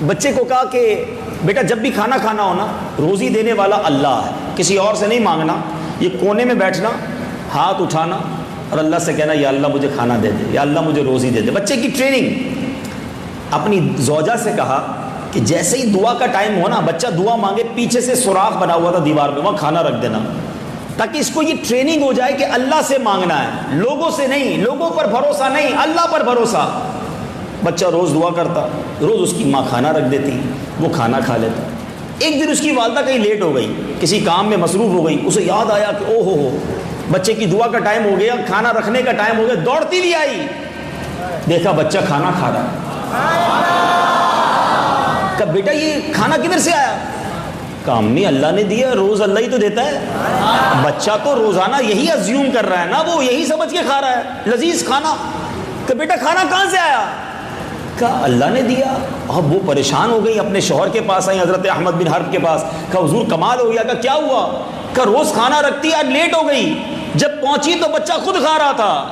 بچے کو کہا کہ بیٹا جب بھی کھانا کھانا ہونا، روزی دینے والا اللہ ہے، کسی اور سے نہیں مانگنا، یہ کونے میں بیٹھنا، ہاتھ اٹھانا اور اللہ سے کہنا یا اللہ مجھے کھانا دے دے، یا اللہ مجھے روزی دے دے۔ بچے کی ٹریننگ۔ اپنی زوجہ سے کہا کہ جیسے ہی دعا کا ٹائم ہو نا، بچہ دعا مانگے، پیچھے سے سوراخ بنا ہوا تھا دیوار میں، وہاں کھانا رکھ دینا، تاکہ اس کو یہ ٹریننگ ہو جائے کہ اللہ سے مانگنا ہے، لوگوں سے نہیں، لوگوں پر بھروسہ نہیں، اللہ پر بھروسہ۔ بچہ روز دعا کرتا، روز اس کی ماں کھانا رکھ دیتی، وہ کھانا کھا لیتا۔ ایک دن اس کی والدہ کہیں لیٹ ہو گئی، کسی کام میں مصروف ہو گئی، اسے یاد آیا کہ او ہو بچے کی دعا کا ٹائم ہو گیا، کھانا رکھنے کا ٹائم ہو گیا، دوڑتی بھی آئی، دیکھا بچہ کھانا کھا رہا ہے۔ کہا بیٹا یہ کھانا کدھر سے آیا؟ کہا امی اللہ نے دیا، روز اللہ ہی تو دیتا ہے۔ بچہ تو روزانہ یہی ازیوم کر رہا ہے نا، وہ یہی سمجھ کے کھا رہا ہے لذیذ کھانا۔ کہ بیٹا کھانا کہاں سے آیا؟ کہا اللہ نے دیا۔ اب وہ پریشان ہو گئی، اپنے شوہر کے پاس آئی، حضرت احمد بن حرب کے پاس۔ کہا حضور کمال ہو گیا۔ کہا کیا ہوا؟ کہا روز کھانا رکھتی، آج لیٹ ہو گئی، جب پہنچی تو بچہ خود کھا رہا تھا۔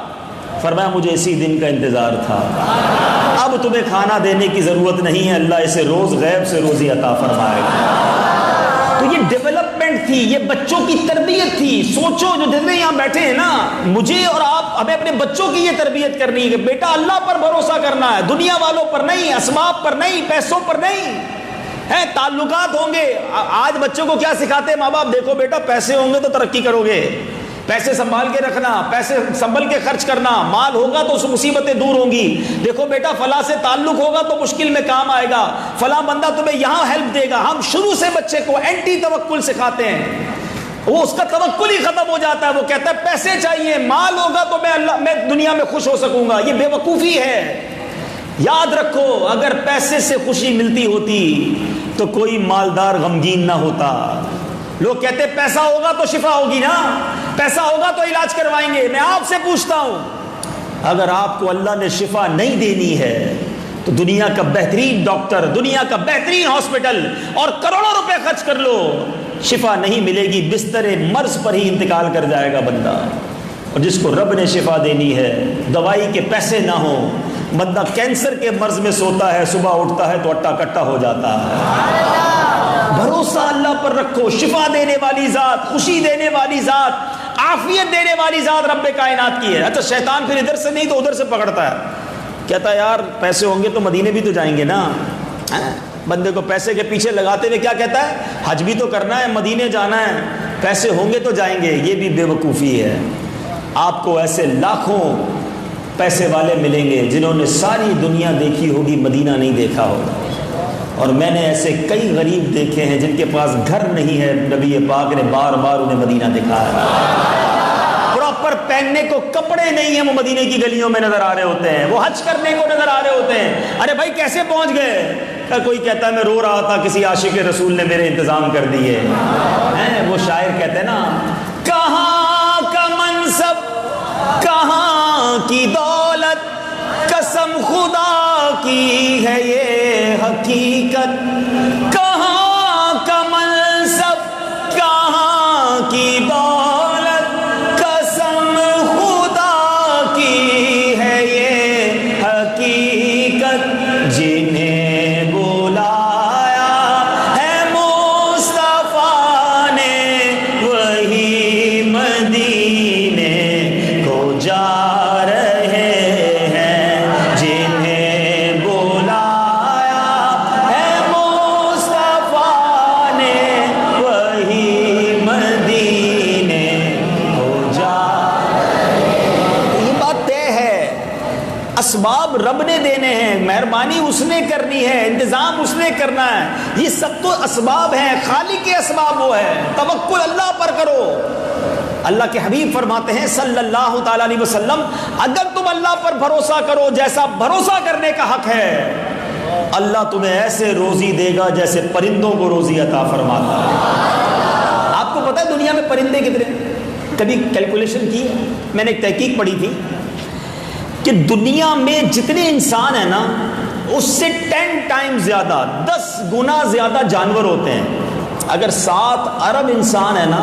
فرمایا مجھے اسی دن کا انتظار تھا، اب تمہیں کھانا دینے کی ضرورت نہیں ہے، اللہ اسے روز غیب سے روزی عطا فرمائے گا۔ تو یہ ڈیولپمنٹ تھی، یہ بچوں کی تربیت تھی۔ سوچو جو جتنے یہاں بیٹھے ہیں نا، مجھے اور آپ ہمیں اپنے بچوں کی یہ تربیت کرنی ہے کہ بیٹا اللہ پر بھروسہ کرنا ہے، دنیا والوں پر نہیں، اسباب پر نہیں، پیسوں پر نہیں ہے۔ تعلقات ہوں گے، آج بچوں کو کیا سکھاتے ہیں ماں باپ؟ دیکھو بیٹا پیسے ہوں گے تو ترقی کرو گے، پیسے سنبھال کے رکھنا، پیسے سنبھل کے خرچ کرنا، مال ہوگا تو مصیبتیں دور ہوں گی، دیکھو بیٹا فلاں سے تعلق ہوگا تو مشکل میں کام آئے گا، فلاں بندہ تمہیں یہاں ہیلپ دے گا۔ ہم شروع سے بچے کو اینٹی توکل سکھاتے ہیں، وہ اس کا توکل ہی ختم ہو جاتا ہے، وہ کہتا ہے پیسے چاہیے، مال ہوگا تو میں دنیا میں خوش ہو سکوں گا۔ یہ بے وقوفی ہے۔ یاد رکھو اگر پیسے سے خوشی ملتی ہوتی تو کوئی مالدار غمگین نہ ہوتا۔ لوگ کہتے ہیں پیسہ ہوگا تو شفا ہوگی نا، پیسہ ہوگا تو علاج کروائیں گے۔ میں آپ سے پوچھتا ہوں اگر آپ کو اللہ نے شفا نہیں دینی ہے تو دنیا کا بہترین ڈاکٹر، دنیا کا بہترین ہاسپٹل اور کروڑوں روپے خرچ کر لو، شفا نہیں ملے گی، بستر مرض پر ہی انتقال کر جائے گا بندہ۔ اور جس کو رب نے شفا دینی ہے، دوائی کے پیسے نہ ہوں، بندہ کینسر کے مرض میں سوتا ہے، صبح اٹھتا ہے تو اٹا کٹا ہو جاتا ہے۔ بھروسہ اللہ پر رکھو، شفا دینے والی ذات، خوشی دینے والی ذات، عافیت دینے والی ذات رب کائنات کی ہے۔ اچھا شیطان پھر ادھر سے نہیں تو ادھر سے پکڑتا ہے، کہتا ہے یار پیسے ہوں گے تو مدینے بھی تو جائیں گے نا. بندے کو پیسے کے پیچھے لگاتے ہوئے کیا کہتا ہے, حج بھی تو کرنا ہے, مدینے جانا ہے, پیسے ہوں گے تو جائیں گے. یہ بھی بے وقوفی ہے. آپ کو ایسے لاکھوں پیسے والے ملیں گے جنہوں نے ساری دنیا دیکھی ہوگی, مدینہ نہیں دیکھا ہوگا. اور میں نے ایسے کئی غریب دیکھے ہیں جن کے پاس گھر نہیں ہے, نبی پاک نے بار بار انہیں مدینہ دکھایا. پراپر پہننے کو کپڑے نہیں ہیں, وہ مدینے کی گلیوں میں نظر آ رہے ہوتے ہیں, وہ حج کرنے کو نظر آ رہے ہوتے ہیں. ارے بھائی کیسے پہنچ گئے؟ کوئی کہتا ہے میں رو رہا تھا, کسی عاشق رسول نے میرے انتظام کر دیے. وہ شاعر کہتے ہیں نا, کہاں کا منصب کہاں کی دولت, قسم خدا کی ہے یہ حقیقت. کہاں کا منصب کہاں کی دولت, قسم خدا کی ہے یہ حقیقت. جنہیں بلایا ہے مصطفیٰ نے وہی مدینے کو جا رہے ہیں. جنہیں بلایا ہے مصطفیٰ نے وہی مدینے کو جا. یہ بات طے ہے, اسباب رب نے دینے ہیں, مہربانی اس نے کرنی ہے, انتظام اس نے کرنا ہے. یہ سب تو اسباب ہیں, خالق کے اسباب وہ ہے. توکل اللہ پر کرو. اللہ کے حبیب فرماتے ہیں صلی اللہ تعالی علیہ وسلم, اگر تم اللہ پر بھروسہ کرو جیسا بھروسہ کرنے کا حق ہے, اللہ تمہیں ایسے روزی دے گا جیسے پرندوں کو روزی عطا فرماتا ہے. آپ کو پتہ ہے دنیا میں پرندے کتنے؟ کبھی کیلکولیشن کی؟ میں نے ایک تحقیق پڑھی تھی کہ دنیا میں جتنے انسان ہیں نا, اس سے 10 ٹائم زیادہ, 10 گنا زیادہ جانور ہوتے ہیں. اگر 7 ارب انسان ہے نا,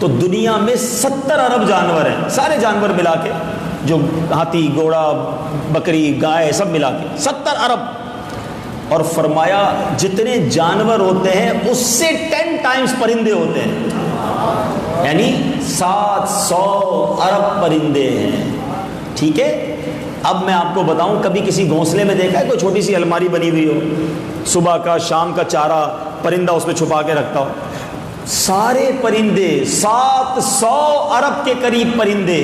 تو دنیا میں 70 ارب جانور ہیں, سارے جانور ملا کے, جو ہاتھی, گھوڑا, بکری, گائے, سب ملا کے 70 ارب. اور فرمایا جتنے جانور ہوتے ہیں اس سے 10 ٹائمز پرندے ہوتے ہیں, یعنی 700 ارب پرندے ہیں. ٹھیک ہے. اب میں آپ کو بتاؤں, کبھی کسی گھونسلے میں دیکھا ہے کوئی چھوٹی سی الماری بنی ہوئی ہو, صبح کا شام کا چارہ پرندہ اس میں چھپا کے رکھتا ہو؟ سارے پرندے 700 ارب کے قریب پرندے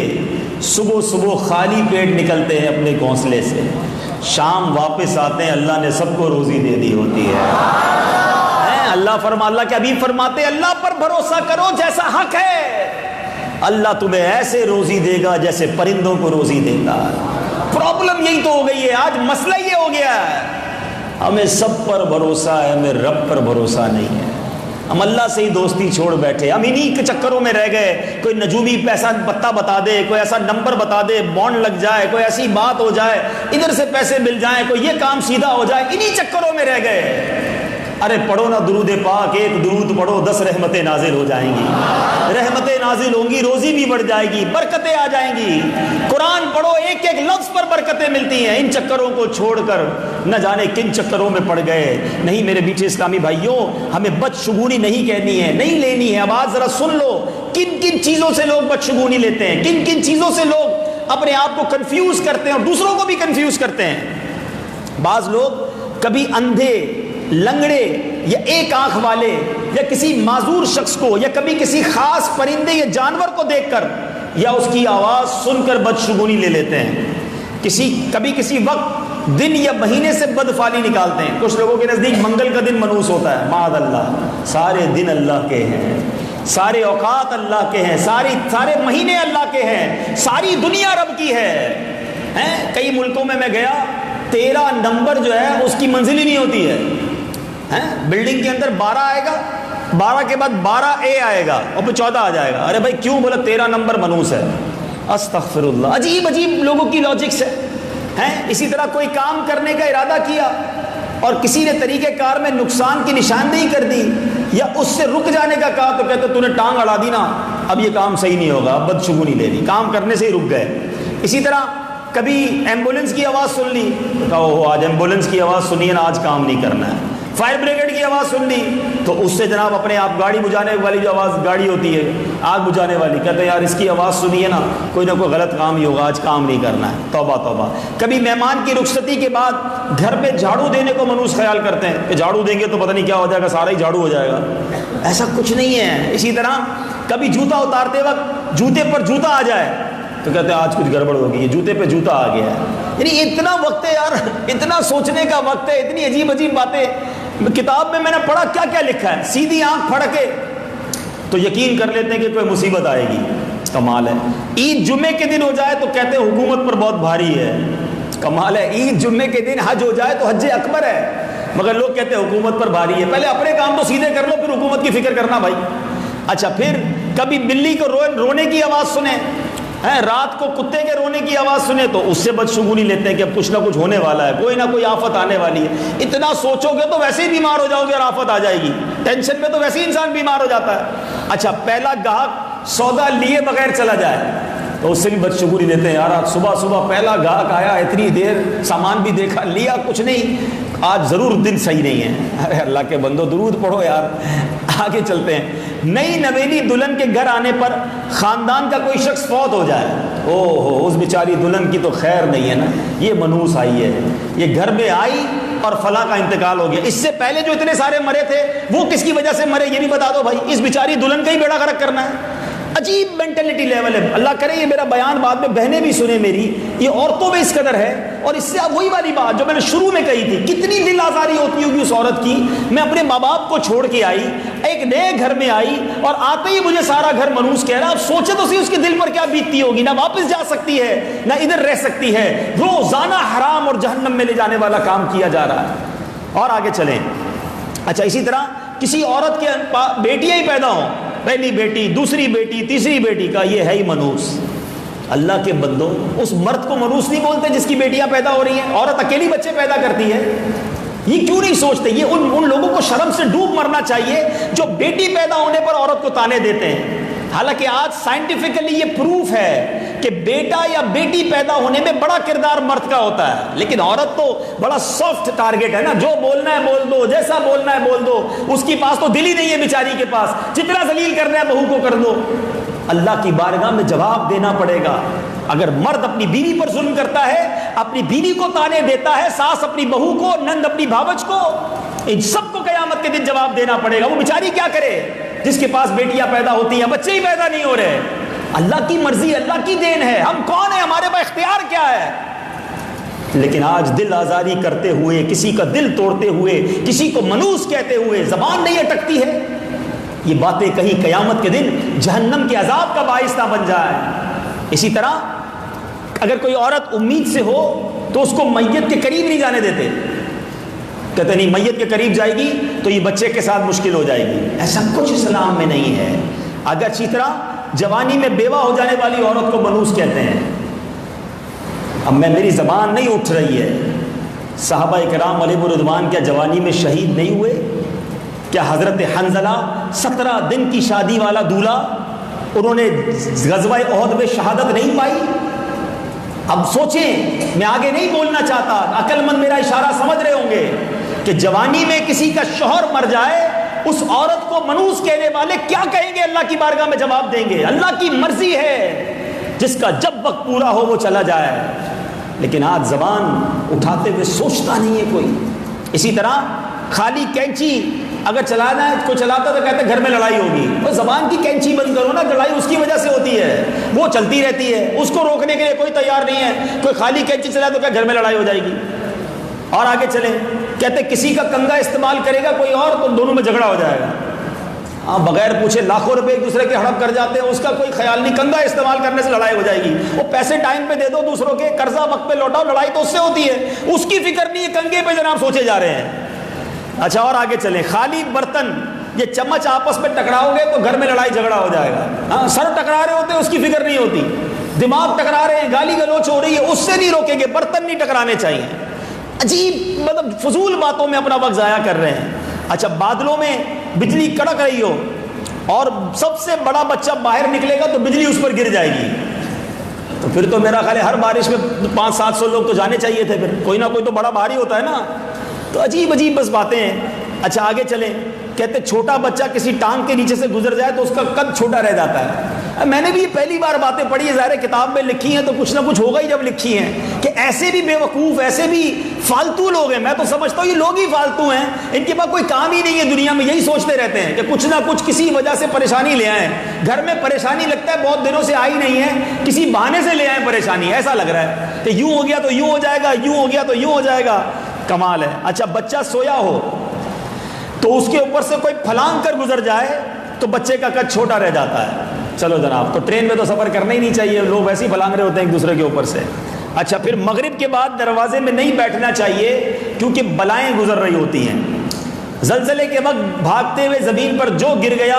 صبح صبح خالی پیٹ نکلتے ہیں اپنے گھونسلے سے, شام واپس آتے ہیں, اللہ نے سب کو روزی دے دی ہوتی ہے. اللہ کے حبیب فرماتے اللہ پر بھروسہ کرو جیسا حق ہے, اللہ تمہیں ایسے روزی دے گا جیسے پرندوں کو روزی دیتا. پرابلم یہی تو ہو گئی ہے آج, مسئلہ یہ ہو گیا ہے, ہمیں سب پر بھروسہ ہے, ہمیں رب پر بھروسہ نہیں ہے. ہم اللہ سے ہی دوستی چھوڑ بیٹھے, ہم انہی کے چکروں میں رہ گئے. کوئی نجومی پیسہ پتہ بتا دے, کوئی ایسا نمبر بتا دے, بانڈ لگ جائے, کوئی ایسی بات ہو جائے, ادھر سے پیسے مل جائیں, کوئی یہ کام سیدھا ہو جائے, انہی چکروں میں رہ گئے. ارے پڑھو نا درود پاک, ایک درود پڑھو 10 رحمتیں نازل ہو جائیں گی, رحمتیں نازل ہوں گی, روزی بھی بڑھ جائے گی, برکتیں آ جائیں گی. قرآن پڑھو, ایک ایک لفظ پر برکتیں ملتی ہیں. ان چکروں کو چھوڑ کر نہ جانے کن چکروں میں پڑ گئے. نہیں میرے بیٹے اسلامی بھائیوں, ہمیں بدشگونی نہیں کہنی ہے, نہیں لینی ہے. اب آج ذرا سن لو کن کن چیزوں سے لوگ بدشگونی لیتے ہیں, کن کن چیزوں سے لوگ اپنے آپ کو کنفیوز کرتے ہیں اور دوسروں کو بھی کنفیوز کرتے ہیں. بعض لوگ کبھی اندھے, لنگڑے یا ایک آنکھ والے یا کسی معذور شخص کو یا کبھی کسی خاص پرندے یا جانور کو دیکھ کر یا اس کی آواز سن کر بدشگونی لے لیتے ہیں. کبھی کسی وقت دن یا مہینے سے بدفعلی نکالتے ہیں. کچھ لوگوں کے نزدیک منگل کا دن منحوس ہوتا ہے, معاذ اللہ. سارے دن اللہ کے ہیں, سارے اوقات اللہ کے ہیں, سارے مہینے اللہ کے ہیں, ساری دنیا رب کی ہے. کئی ملکوں میں گیا, 13 نمبر جو ہے اس کی منزل ہی نہیں ہوتی ہے. بلڈنگ کے اندر 12 آئے گا, 12 کے بعد 12A آئے گا اور پھر 14 آ جائے گا. ارے بھائی کیوں؟ بولا 13 نمبر منحوس ہے. استغفر اللہ. عجیب عجیب لوگوں کی لاجکس ہے. اسی طرح کوئی کام کرنے کا ارادہ کیا اور کسی نے طریقہ کار میں نقصان کی نشاندہی کر دی یا اس سے رک جانے کا کہا, تو کہتے تو نے ٹانگ اڑا دی نا, اب یہ کام صحیح نہیں ہوگا, اب بدشگونی لے لی, کام کرنے سے ہی رک گئے. اسی طرح کبھی ایمبولنس کی آواز سن لی تو کہا آج ایمبولنس کی آواز سنیے نا, آج کام نہیں کرنا ہے. فائر بریگیڈ کی آواز سن لی تو اس سے جناب اپنے آپ گاڑی بجھانے والی جو آواز گاڑی ہوتی ہے آگ بجھانے والی، کہتے ہیں یار اس کی آواز سنی ہے نا کوئی نہ کوئی غلط کام ہی ہوگا، آج کام نہیں کرنا ہے، توبہ توبہ۔ کبھی مہمان کی رخصتی کے بعد گھر پہ جھاڑو دینے کو منحوس خیال کرتے ہیں کہ جھاڑو دیں گے تو پتہ نہیں کیا ہو جائے گا، سارا ہی جھاڑو ہو جائے گا، ایسا کچھ نہیں ہے۔ اسی طرح کبھی جوتا اتارتے وقت جوتے پر جوتا آ جائے تو کہتے ہیں آج کچھ گڑبڑ ہوگی، یہ جوتے پہ جوتا آ گیا ہے۔ یعنی اتنا وقت ہے یار، اتنا سوچنے کا وقت ہے، اتنی عجیب عجیب باتیں کتاب میں نے پڑھا کیا کیا لکھا ہے، سیدھی آنکھ پھڑ کے تو یقین کر لیتے ہیں کہ کوئی مصیبت آئے گی۔ کمال ہے۔ عید جمعے کے دن ہو جائے تو کہتے ہیں حکومت پر بہت بھاری ہے، کمال ہے۔ عید جمعے کے دن حج ہو جائے تو حج اکبر ہے، مگر لوگ کہتے ہیں حکومت پر بھاری ہے۔ پہلے اپنے کام تو سیدھے کر لو پھر حکومت کی فکر کرنا بھائی۔ اچھا، پھر کبھی بلی کو رونے کی آواز سنیں، رات کو کتے کے رونے کی آواز سنے تو اس سے بدشگونی لیتے ہیں کہ اب کچھ نہ کچھ ہونے والا ہے، کوئی نہ کوئی آفت آنے والی ہے۔ اتنا سوچو گے تو ویسے ہی بیمار ہو جاؤ گے اور آفت آ جائے گی، ٹینشن میں تو ویسے ہی انسان بیمار ہو جاتا ہے۔ اچھا، پہلا گاہک سودا لیے بغیر چلا جائے تو اس سے بھی بدشگونی لیتے ہیں، یار آج صبح صبح پہلا گاہک آیا، اتنی دیر سامان بھی دیکھا، لیا کچھ نہیں، آج ضرور دن صحیح نہیں ہے۔ ارے اللہ کے بندو درود پڑھو یار۔ آگے چلتے ہیں۔ نئی نویلی دلہن کے گھر آنے پر خاندان کا کوئی شخص فوت ہو جائے، او ہو، اس بیچاری دلہن کی تو خیر نہیں ہے نا، یہ منحوس آئی ہے، یہ گھر میں آئی اور فلاں کا انتقال ہو گیا، اس سے پہلے جو اتنے سارے مرے تھے وہ کس کی وجہ سے مرے یہ بھی بتا دو بھائی، اس بیچاری دلہن کا ہی بیڑا غرق کرنا ہے۔ عجیب مینٹلٹی لیول ہے۔ اللہ کرے یہ میرا بیان بعد میں بہنیں بھی سنیں میری، یہ عورتوں میں اس قدر ہے۔ اور اس سے اب وہی والی بات جو میں نے شروع میں کہی تھی، کتنی دل آزاری ہوتی ہوگی اس عورت کی۔ میں اپنے ماں باپ کو چھوڑ کے آئی، ایک نئے گھر میں آئی اور آتے ہی مجھے سارا گھر منحوس کہہ رہا۔ اب سوچے تو صحیح اس کے دل پر کیا بیتتی ہوگی، نہ واپس جا سکتی ہے نہ ادھر رہ سکتی ہے، روزانہ حرام اور جہنم میں لے جانے والا کام کیا جا رہا ہے۔ اور آگے چلیں۔ اچھا، اسی طرح کسی عورت کے بیٹیاں ہی پیدا ہوں، پہلی بیٹی، دوسری بیٹی، تیسری بیٹی کا، یہ ہے ہی منحوس۔ اللہ کے بندو، اس مرد کو منحوس نہیں بولتے جس کی بیٹیاں پیدا ہو رہی ہیں؟ عورت اکیلی بچے پیدا کرتی ہے، یہ کیوں نہیں سوچتے؟ یہ ان لوگوں کو شرم سے ڈوب مرنا چاہیے جو بیٹی پیدا ہونے پر عورت کو تانے دیتے ہیں۔ حالانکہ آج سائنٹیفکلی یہ پروف ہے کہ بیٹا یا بیٹی پیدا ہونے میں بڑا کردار مرد کا ہوتا ہے، لیکن عورت تو بڑا سافٹ ٹارگٹ ہے نا، جو بولنا ہے بول دو، جیسا بولنا ہے بول دو، اس کے پاس تو دل ہی نہیں ہے بیچاری کے پاس، جتنا ذلیل کرنا ہے بہو کو کر دو۔ اللہ کی بارگاہ میں جواب دینا پڑے گا۔ اگر مرد اپنی بیوی پر ظلم کرتا ہے، اپنی بیوی کو تانے دیتا ہے، ساس اپنی بہو کو، نند اپنی بھاوج کو، ان سب کو قیامت کے دن جواب دینا پڑے گا۔ وہ بیچاری کیا کرے جس کے پاس بیٹیاں پیدا ہوتی ہیں، بچے ہی پیدا نہیں ہو رہے؟ اللہ کی مرضی، اللہ کی دین ہے، ہم کون ہیں، ہمارے پاس اختیار کیا ہے؟ لیکن آج دل آزاری کرتے ہوئے، کسی کا دل توڑتے ہوئے، کسی کو منحوس کہتے ہوئے زبان نہیں اٹکتی ہے۔ یہ باتیں کہیں قیامت کے دن جہنم کے عذاب کا باعث نہ بن جائے۔ اسی طرح اگر کوئی عورت امید سے ہو تو اس کو میت کے قریب نہیں جانے دیتے، کہتے نہیں میت کے قریب جائے گی تو یہ بچے کے ساتھ مشکل ہو جائے گی، ایسا کچھ اسلام میں نہیں ہے۔ اگر اچھی طرح جوانی میں بیوہ ہو جانے والی عورت کو منحوس کہتے ہیں۔ اب میری زبان نہیں اٹھ رہی ہے، صحابہ کرام علیہ الرضوان کیا جوانی میں شہید نہیں ہوئے؟ کیا حضرت حنظلہ 17 دن کی شادی والا دولہا، انہوں نے غزوہ احد میں شہادت نہیں پائی؟ اب سوچیں، میں آگے نہیں بولنا چاہتا، عقل مند میرا اشارہ سمجھ رہے ہوں گے کہ جوانی میں کسی کا شوہر مر جائے، اس عورت کو منحوس کہنے والے کیا کہیں گے؟ اللہ کی بارگاہ میں جواب دیں گے۔ اللہ کی مرضی ہے، جس کا جب وقت پورا ہو وہ چلا جائے، لیکن آج زبان اٹھاتے ہوئے سوچتا نہیں ہے کوئی۔ اسی طرح خالی کینچی اگر چلانا ہے، کوئی چلاتا تو کہتے ہیں گھر میں لڑائی ہوگی، وہ زبان کی کینچی بند کرو نا، لڑائی اس کی وجہ سے ہوتی ہے، وہ چلتی رہتی ہے، اس کو روکنے کے لیے کوئی تیار نہیں ہے۔ کوئی خالی کینچی چلائے تو کیا گھر میں لڑائی ہو جائے گی؟ اور آگے چلیں، کہتے کسی کا کنگا استعمال کرے گا کوئی اور تو دونوں میں جھگڑا ہو جائے گا۔ ہاں، بغیر پوچھے لاکھوں روپے ایک دوسرے کے ہڑپ کر جاتے ہیں، اس کا کوئی خیال نہیں، کنگا استعمال کرنے سے لڑائی ہو جائے گی۔ وہ پیسے ٹائم پہ دے دو دوسروں کے، قرضہ وقت پہ لوٹاؤ، لڑائی تو اس سے ہوتی ہے، اس کی فکر نہیں ہے، کنگے پہ جناب سوچے جا رہے ہیں۔ اچھا، اور آگے چلیں، خالی برتن، یہ چمچ آپس میں ٹکراؤ گے تو گھر میں لڑائی جھگڑا ہو جائے گا۔ ہاں، سر ٹکرا رہے ہوتے ہیں، اس کی فکر نہیں ہوتی، دماغ ٹکرا رہے ہیں، گالی گلوچ ہو رہی ہے، اس سے نہیں روکیں گے، برتن نہیں ٹکرانے چاہیے۔ عجیب، مطلب فضول باتوں میں اپنا وقت ضائع کر رہے ہیں۔ اچھا، بادلوں میں بجلی کڑک رہی ہو اور سب سے بڑا بچہ باہر نکلے گا تو بجلی اس پر گر جائے گی، تو پھر تو میرا خیال ہے ہر بارش میں 500-700 لوگ تو جانے چاہیے تھے، پھر کوئی نہ کوئی تو بڑا بھاری ہوتا ہے نا۔ تو عجیب عجیب بس باتیں ہیں۔ اچھا آگے چلیں، کہتے چھوٹا بچہ کسی ٹانگ کے نیچے سے گزر جائے تو اس کا قد چھوٹا رہ جاتا ہے۔ میں نے بھی یہ پہلی بار باتیں پڑھی، ظاہر کتاب میں لکھی ہیں تو کچھ نہ کچھ ہوگا ہی جب لکھی ہیں، کہ ایسے بھی بے وقوف، ایسے بھی فالتو لوگ ہیں۔ میں تو سمجھتا ہوں یہ لوگ ہی فالتو ہیں، ان کے پاس کوئی کام ہی نہیں ہے دنیا میں، یہی سوچتے رہتے ہیں کہ کچھ نہ کچھ کسی وجہ سے پریشانی لے آئیں، گھر میں پریشانی لگتا ہے بہت دنوں سے آئی نہیں ہے، کسی بہانے سے لے آئیں پریشانی، ایسا لگ رہا ہے کہ یوں ہو گیا تو یوں ہو جائے گا، یوں ہو گیا تو یوں ہو جائے گا۔ کمال ہے۔ اچھا بچہ سویا ہو تو اس کے اوپر سے کوئی پھلانگ کر گزر جائے تو بچے کا قد چھوٹا رہ جاتا ہے۔ چلو جناب، تو ٹرین میں تو سفر کرنا ہی نہیں چاہیے، لوگ ایسے ہی پھلانگ رہے ہوتے ہیں ایک دوسرے کے اوپر سے۔ اچھا پھر مغرب کے بعد دروازے میں نہیں بیٹھنا چاہیے کیونکہ بلائیں گزر رہی ہوتی ہیں۔ زلزلے کے وقت بھاگتے ہوئے زمین پر جو گر گیا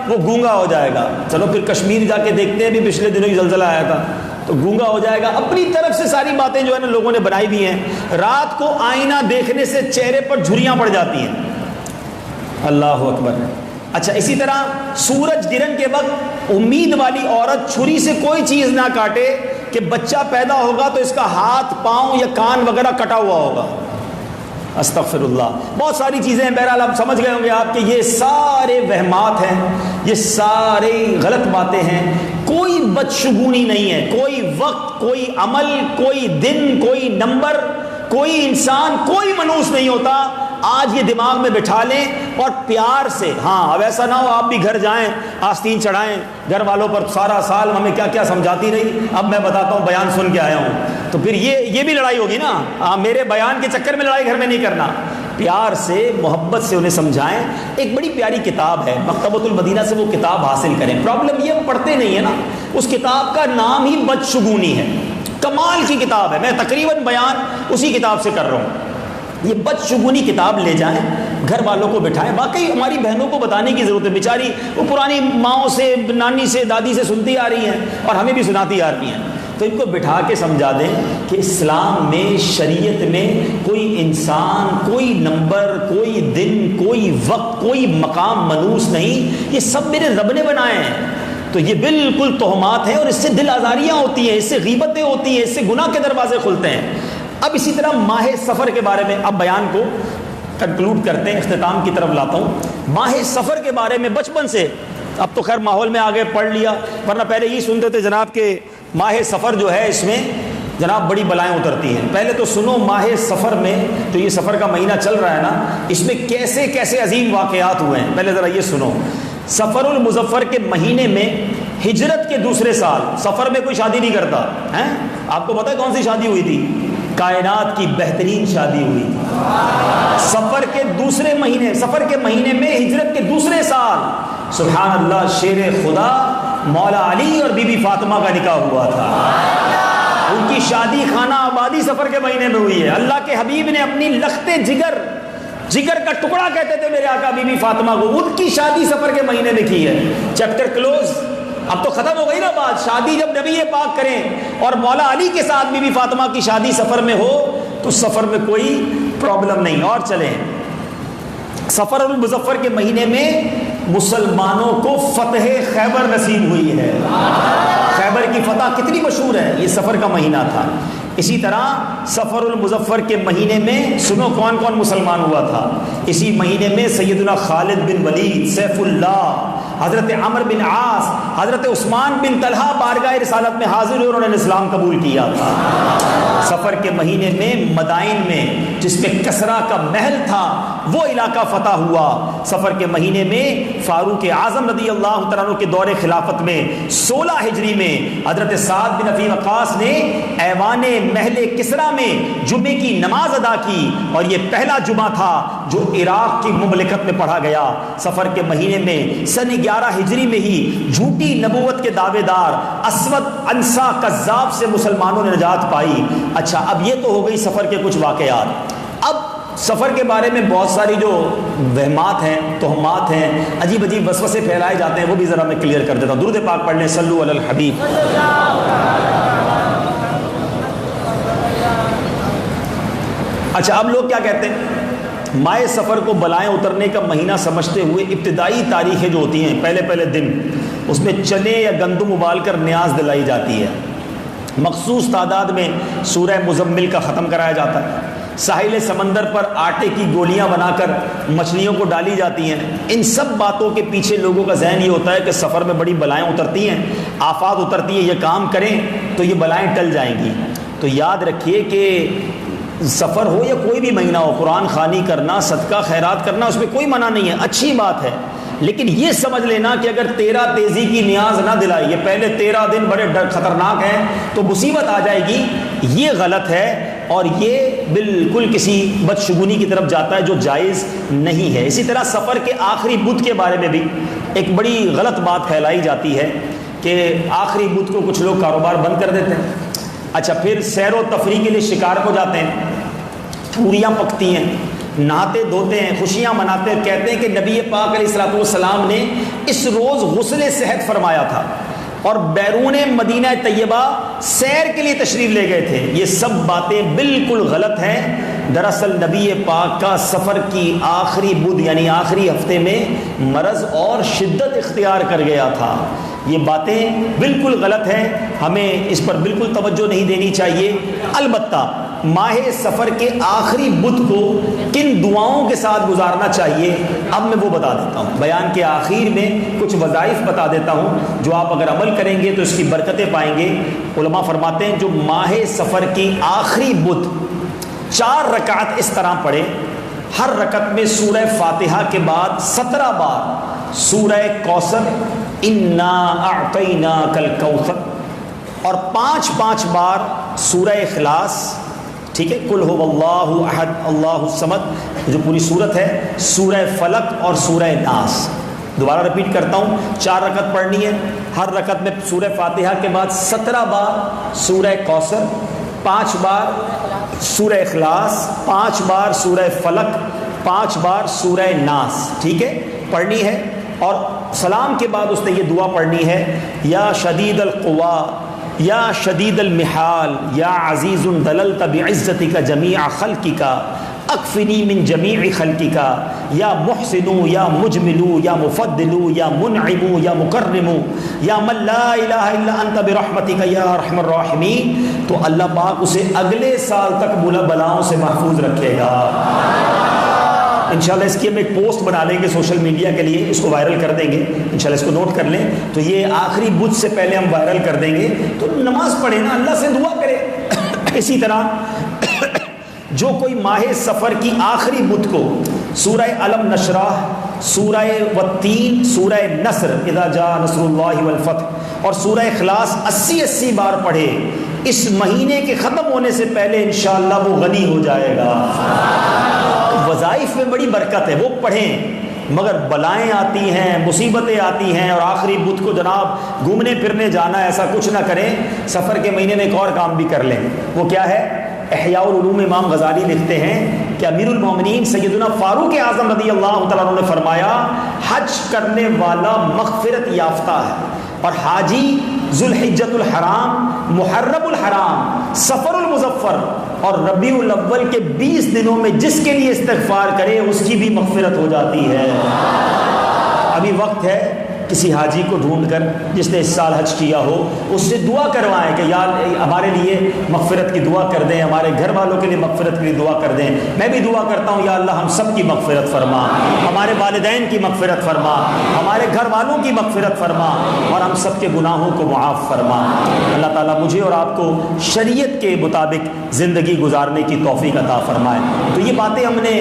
وہ گونگا ہو جائے گا۔ چلو پھر کشمیر جا کے دیکھتے ہیں، بھی پچھلے دنوں ہی زلزلہ آیا تھا، تو گونگا ہو جائے گا۔ اپنی طرف سے ساری باتیں جو ہے نا لوگوں نے بنائی بھی ہیں۔ رات کو آئینہ دیکھنے سے چہرے پر جھریاں پڑ جاتی ہیں۔ اللہ اکبر۔ اچھا اسی طرح سورج گرہن کے وقت امید والی عورت چھری سے کوئی چیز نہ کاٹے کہ بچہ پیدا ہوگا تو اس کا ہاتھ پاؤں یا کان وغیرہ کٹا ہوا ہوگا۔ استغفر اللہ۔ بہت ساری چیزیں ہیں، بہرحال آپ سمجھ گئے ہوں گے آپ کہ یہ سارے وہمات ہیں، یہ سارے غلط باتیں ہیں۔ کوئی بدشگونی نہیں ہے، کوئی وقت، کوئی عمل، کوئی دن، کوئی نمبر، کوئی انسان، کوئی منوس نہیں ہوتا۔ آج یہ دماغ میں بٹھا لیں اور پیار سے، ہاں اب ایسا نہ ہو آپ بھی گھر جائیں آستین چڑھائیں گھر والوں پر، سارا سال ہمیں کیا کیا سمجھاتی رہی، اب میں بتاتا ہوں بیان سن کے آیا ہوں، تو پھر یہ بھی لڑائی ہوگی نا۔ میرے بیان کے چکر میں لڑائی گھر میں نہیں کرنا، پیار سے محبت سے انہیں سمجھائیں۔ ایک بڑی پیاری کتاب ہے مکتبۃ المدینہ سے، وہ کتاب حاصل کریں۔ پرابلم یہ پڑھتے نہیں ہے نا، اس کتاب کا نام ہی بدشگونی ہے، کمال کی کتاب ہے، میں تقریباً بیان اسی کتاب سے کر رہا ہوں۔ یہ بدشگونی کتاب لے جائیں، گھر والوں کو بٹھائیں۔ واقعی ہماری بہنوں کو بتانے کی ضرورت ہے، بیچاری وہ پرانی ماؤں سے، نانی سے، دادی سے سنتی آ رہی ہیں اور ہمیں بھی سناتی آ رہی ہیں، تو ان کو بٹھا کے سمجھا دیں کہ اسلام میں، شریعت میں کوئی انسان، کوئی نمبر، کوئی دن، کوئی وقت، کوئی مقام منوس نہیں، یہ سب میرے رب نے بنائے ہیں۔ تو یہ بالکل توہمات ہیں اور اس سے دل آزاریاں ہوتی ہیں، اس سے غیبتیں ہوتی ہیں، اس سے گناہ کے دروازے کھلتے ہیں۔ اب اسی طرح ماہ سفر کے بارے میں اب بیان کو کنکلوڈ کرتے ہیں، اختتام کی طرف لاتا ہوں۔ ماہ سفر کے بارے میں بچپن سے، اب تو خیر ماحول میں آگے پڑھ لیا، ورنہ پہلے یہ سنتے تھے جناب کہ ماہ سفر جو ہے اس میں جناب بڑی بلائیں اترتی ہیں۔ پہلے تو سنو ماہ سفر میں، تو یہ سفر کا مہینہ چل رہا ہے نا، اس میں کیسے کیسے عظیم واقعات ہوئے ہیں، پہلے ذرا یہ سنو۔ سفر المظفر کے مہینے میں ہجرت کے دوسرے سال، سفر میں کوئی شادی نہیں کرتا ہے، آپ کو پتہ ہے کون سی شادی ہوئی تھی؟ کائنات کی بہترین شادی ہوئی تھی سفر کے دوسرے مہینے، سفر کے مہینے میں ہجرت کے دوسرے سال، سبحان اللہ، شیر خدا مولا علی اور بی بی فاطمہ کا نکاح ہوا تھا۔ ان کی شادی خانہ آبادی سفر کے مہینے میں ہوئی ہے۔ اللہ کے حبیب نے اپنی لخت جگر، جگر کا ٹکڑا کہتے تھے میرے آقا بی بی فاطمہ کو، ان کی شادی سفر کے مہینے میں کی ہے۔ چیپٹر کلوز، اب تو ختم ہو گئی نا بات، شادی جب نبی پاک کریں اور مولا علی کے ساتھ بی بی فاطمہ کی شادی سفر میں ہو تو سفر میں کوئی پرابلم نہیں۔ اور چلیں، سفر المظفر کے مہینے میں مسلمانوں کو فتح خیبر نصیب ہوئی ہے۔ خیبر کی فتح کتنی مشہور ہے، یہ سفر کا مہینہ تھا۔ اسی طرح سفر المظفر کے مہینے میں سنو کون کون مسلمان ہوا تھا۔ اسی مہینے میں سیدنا خالد بن ولید، سیف اللہ، حضرت عمر بن عاص، حضرت عثمان بن طلحہ بارگاہ رسالت میں حاضر ہوئے، انہوں نے اسلام قبول کیا تھا۔ سفر کے مہینے میں مدائن میں، جس میں کسرا کا محل تھا، وہ علاقہ فتح ہوا۔ سفر کے مہینے میں فاروق اعظم رضی اللہ تعالیٰ عنہ کے دور خلافت میں 16 ہجری میں حضرت سعد بن ابی وقاص نے ایوان محل کسرا میں جمعے کی نماز ادا کی، اور یہ پہلا جمعہ تھا جو عراق کی مملکت میں پڑھا گیا۔ سفر کے مہینے میں سن 11 ہجری میں ہی جھوٹی نبوت کے دعوے دار اسود انسا کذاب سے مسلمانوں نے نجات پائی۔ اچھا اب یہ تو ہو گئی سفر کے کچھ واقعات۔ اب سفر کے بارے میں بہت ساری جو وہمات ہیں، توہمات ہیں، عجیب عجیب وسوسے پھیلائے جاتے ہیں، وہ بھی ذرا میں کلیئر کر دیتا ہوں۔ درود پاک پڑھ لیں، صلو علی الحبیب۔ اچھا اب لوگ کیا کہتے ہیں، ماہ سفر کو بلائیں اترنے کا مہینہ سمجھتے ہوئے ابتدائی تاریخیں جو ہوتی ہیں، پہلے پہلے دن، اس میں چنے یا گندم ابال کر نیاز دلائی جاتی ہے، مخصوص تعداد میں سورہ مزمل کا ختم کرایا جاتا ہے، ساحل سمندر پر آٹے کی گولیاں بنا کر مچھلیوں کو ڈالی جاتی ہیں. ان سب باتوں کے پیچھے لوگوں کا ذہن یہ ہوتا ہے کہ سفر میں بڑی بلائیں اترتی ہیں, آفات اترتی ہیں, یہ کام کریں تو یہ بلائیں ٹل جائیں گی. تو یاد رکھیے کہ سفر ہو یا کوئی بھی مہینہ ہو, قرآن خوانی کرنا, صدقہ خیرات کرنا, اس میں کوئی منع نہیں ہے, اچھی بات ہے. لیکن یہ سمجھ لینا کہ اگر 13 تیزی کی نیاز نہ دلائی, یہ پہلے 13 دن بڑے خطرناک ہیں تو مصیبت آ جائے گی, یہ غلط ہے اور یہ بالکل کسی بدشگونی کی طرف جاتا ہے جو جائز نہیں ہے. اسی طرح سفر کے آخری بدھ کے بارے میں بھی ایک بڑی غلط بات پھیلائی جاتی ہے کہ آخری بدھ کو کچھ لوگ کاروبار بند کر دیتے ہیں. اچھا, پھر سیر و تفریح کے لیے شکار کو جاتے ہیں, پوریاں پکتی ہیں, نہاتے دھوتے ہیں, خوشیاں مناتے ہیں, کہتے ہیں کہ نبی پاک علیہ الصلوۃ والسلام نے اس روز غسل صحت فرمایا تھا اور بیرون مدینہ طیبہ سیر کے لیے تشریف لے گئے تھے. یہ سب باتیں بالکل غلط ہیں. دراصل نبی پاک کا سفر کی آخری بدھ یعنی آخری ہفتے میں مرض اور شدت اختیار کر گیا تھا. یہ باتیں بالکل غلط ہیں, ہمیں اس پر بالکل توجہ نہیں دینی چاہیے. البتہ ماہ سفر کے آخری بدھ کو کن دعاؤں کے ساتھ گزارنا چاہیے اب میں وہ بتا دیتا ہوں. بیان کے آخر میں کچھ وظائف بتا دیتا ہوں جو آپ اگر عمل کریں گے تو اس کی برکتیں پائیں گے. علماء فرماتے ہیں جو ماہ سفر کی آخری بدھ 4 رکعت اس طرح پڑھے, ہر رکعت میں سورہ فاتحہ کے بعد 17 بار سورہ کوثر, انا اعطیناک الکوثر, اور 5 بار سورہ اخلاص, ٹھیک ہے, قل هو اللہ احد اللہ الصمد جو پوری صورت ہے, سورہ فلق اور سورہ ناس. دوبارہ رپیٹ کرتا ہوں, 4 رکعت پڑھنی ہے, ہر رکعت میں سورہ فاتحہ کے بعد 17 بار سورہ کوثر, 5 بار سورہ اخلاص, 5 بار سورہ فلق, 5 بار سورہ ناس, ٹھیک ہے, پڑھنی ہے. اور سلام کے بعد اس نے یہ دعا پڑھنی ہے, یا شدید القوا یا شدید المحال یا عزیز دللت بعزتک جمیع خلقک اکفنی من جمیع خلقک یا محسن یا مجمل یا مفضل یا منعم یا مکرم یا من لا الہ الا انت برحمتک یا ارحم الراحمین. تو اللہ پاک اسے اگلے سال تک بلاؤں سے محفوظ رکھے گا. انشاءاللہ اس کی ہم ایک پوسٹ بنا لیں گے سوشل میڈیا کے لیے, اس کو وائرل کر دیں گے. انشاءاللہ اس کو نوٹ کر لیں. تو یہ آخری بدھ سے پہلے ہم وائرل کر دیں گے. تو نماز پڑھے نا, اللہ سے دعا کرے. اسی طرح جو کوئی ماہ سفر کی آخری بدھ کو سورہ علم نشرح, سورہ والتین, سورہ نصر اذا جاء نصر اللہ والفتح اور سورہ اخلاص 80 بار پڑھے, اس مہینے کے ختم ہونے سے پہلے انشاءاللہ وہ غنی ہو جائے گا. وظائف میں بڑی برکت ہے, وہ پڑھیں. مگر بلائیں آتی ہیں, مصیبتیں آتی ہیں, اور آخری بدھ کو جناب گھومنے پھرنے جانا, ایسا کچھ نہ کریں. سفر کے مہینے میں ایک اور کام بھی کر لیں. وہ کیا ہے؟ احیاء العلوم امام غزالی لکھتے ہیں کہ امیر المومنین سیدنا فاروق اعظم رضی اللہ تعالیٰ عنہ نے فرمایا, حج کرنے والا مغفرت یافتہ ہے, اور حاجی ذوالحجۃ الحرام, محرم الحرام, سفر المظفر اور ربیع الاول کے 20 دنوں میں جس کے لیے استغفار کرے اس کی بھی مغفرت ہو جاتی ہے. ابھی وقت ہے کسی حاجی کو ڈھونڈ کر جس نے اس سال حج کیا ہو, اس سے دعا کروائیں کہ یار ہمارے لیے مغفرت کی دعا کر دیں, ہمارے گھر والوں کے لیے مغفرت کے لیے دعا کر دیں. میں بھی دعا کرتا ہوں یا اللہ ہم سب کی مغفرت فرما, ہمارے والدین کی مغفرت فرما, ہمارے گھر والوں کی مغفرت فرما, اور ہم سب کے گناہوں کو معاف فرما. اللہ تعالیٰ مجھے اور آپ کو شریعت کے مطابق زندگی گزارنے کی توفیق عطا فرمائے. تو یہ باتیں ہم نے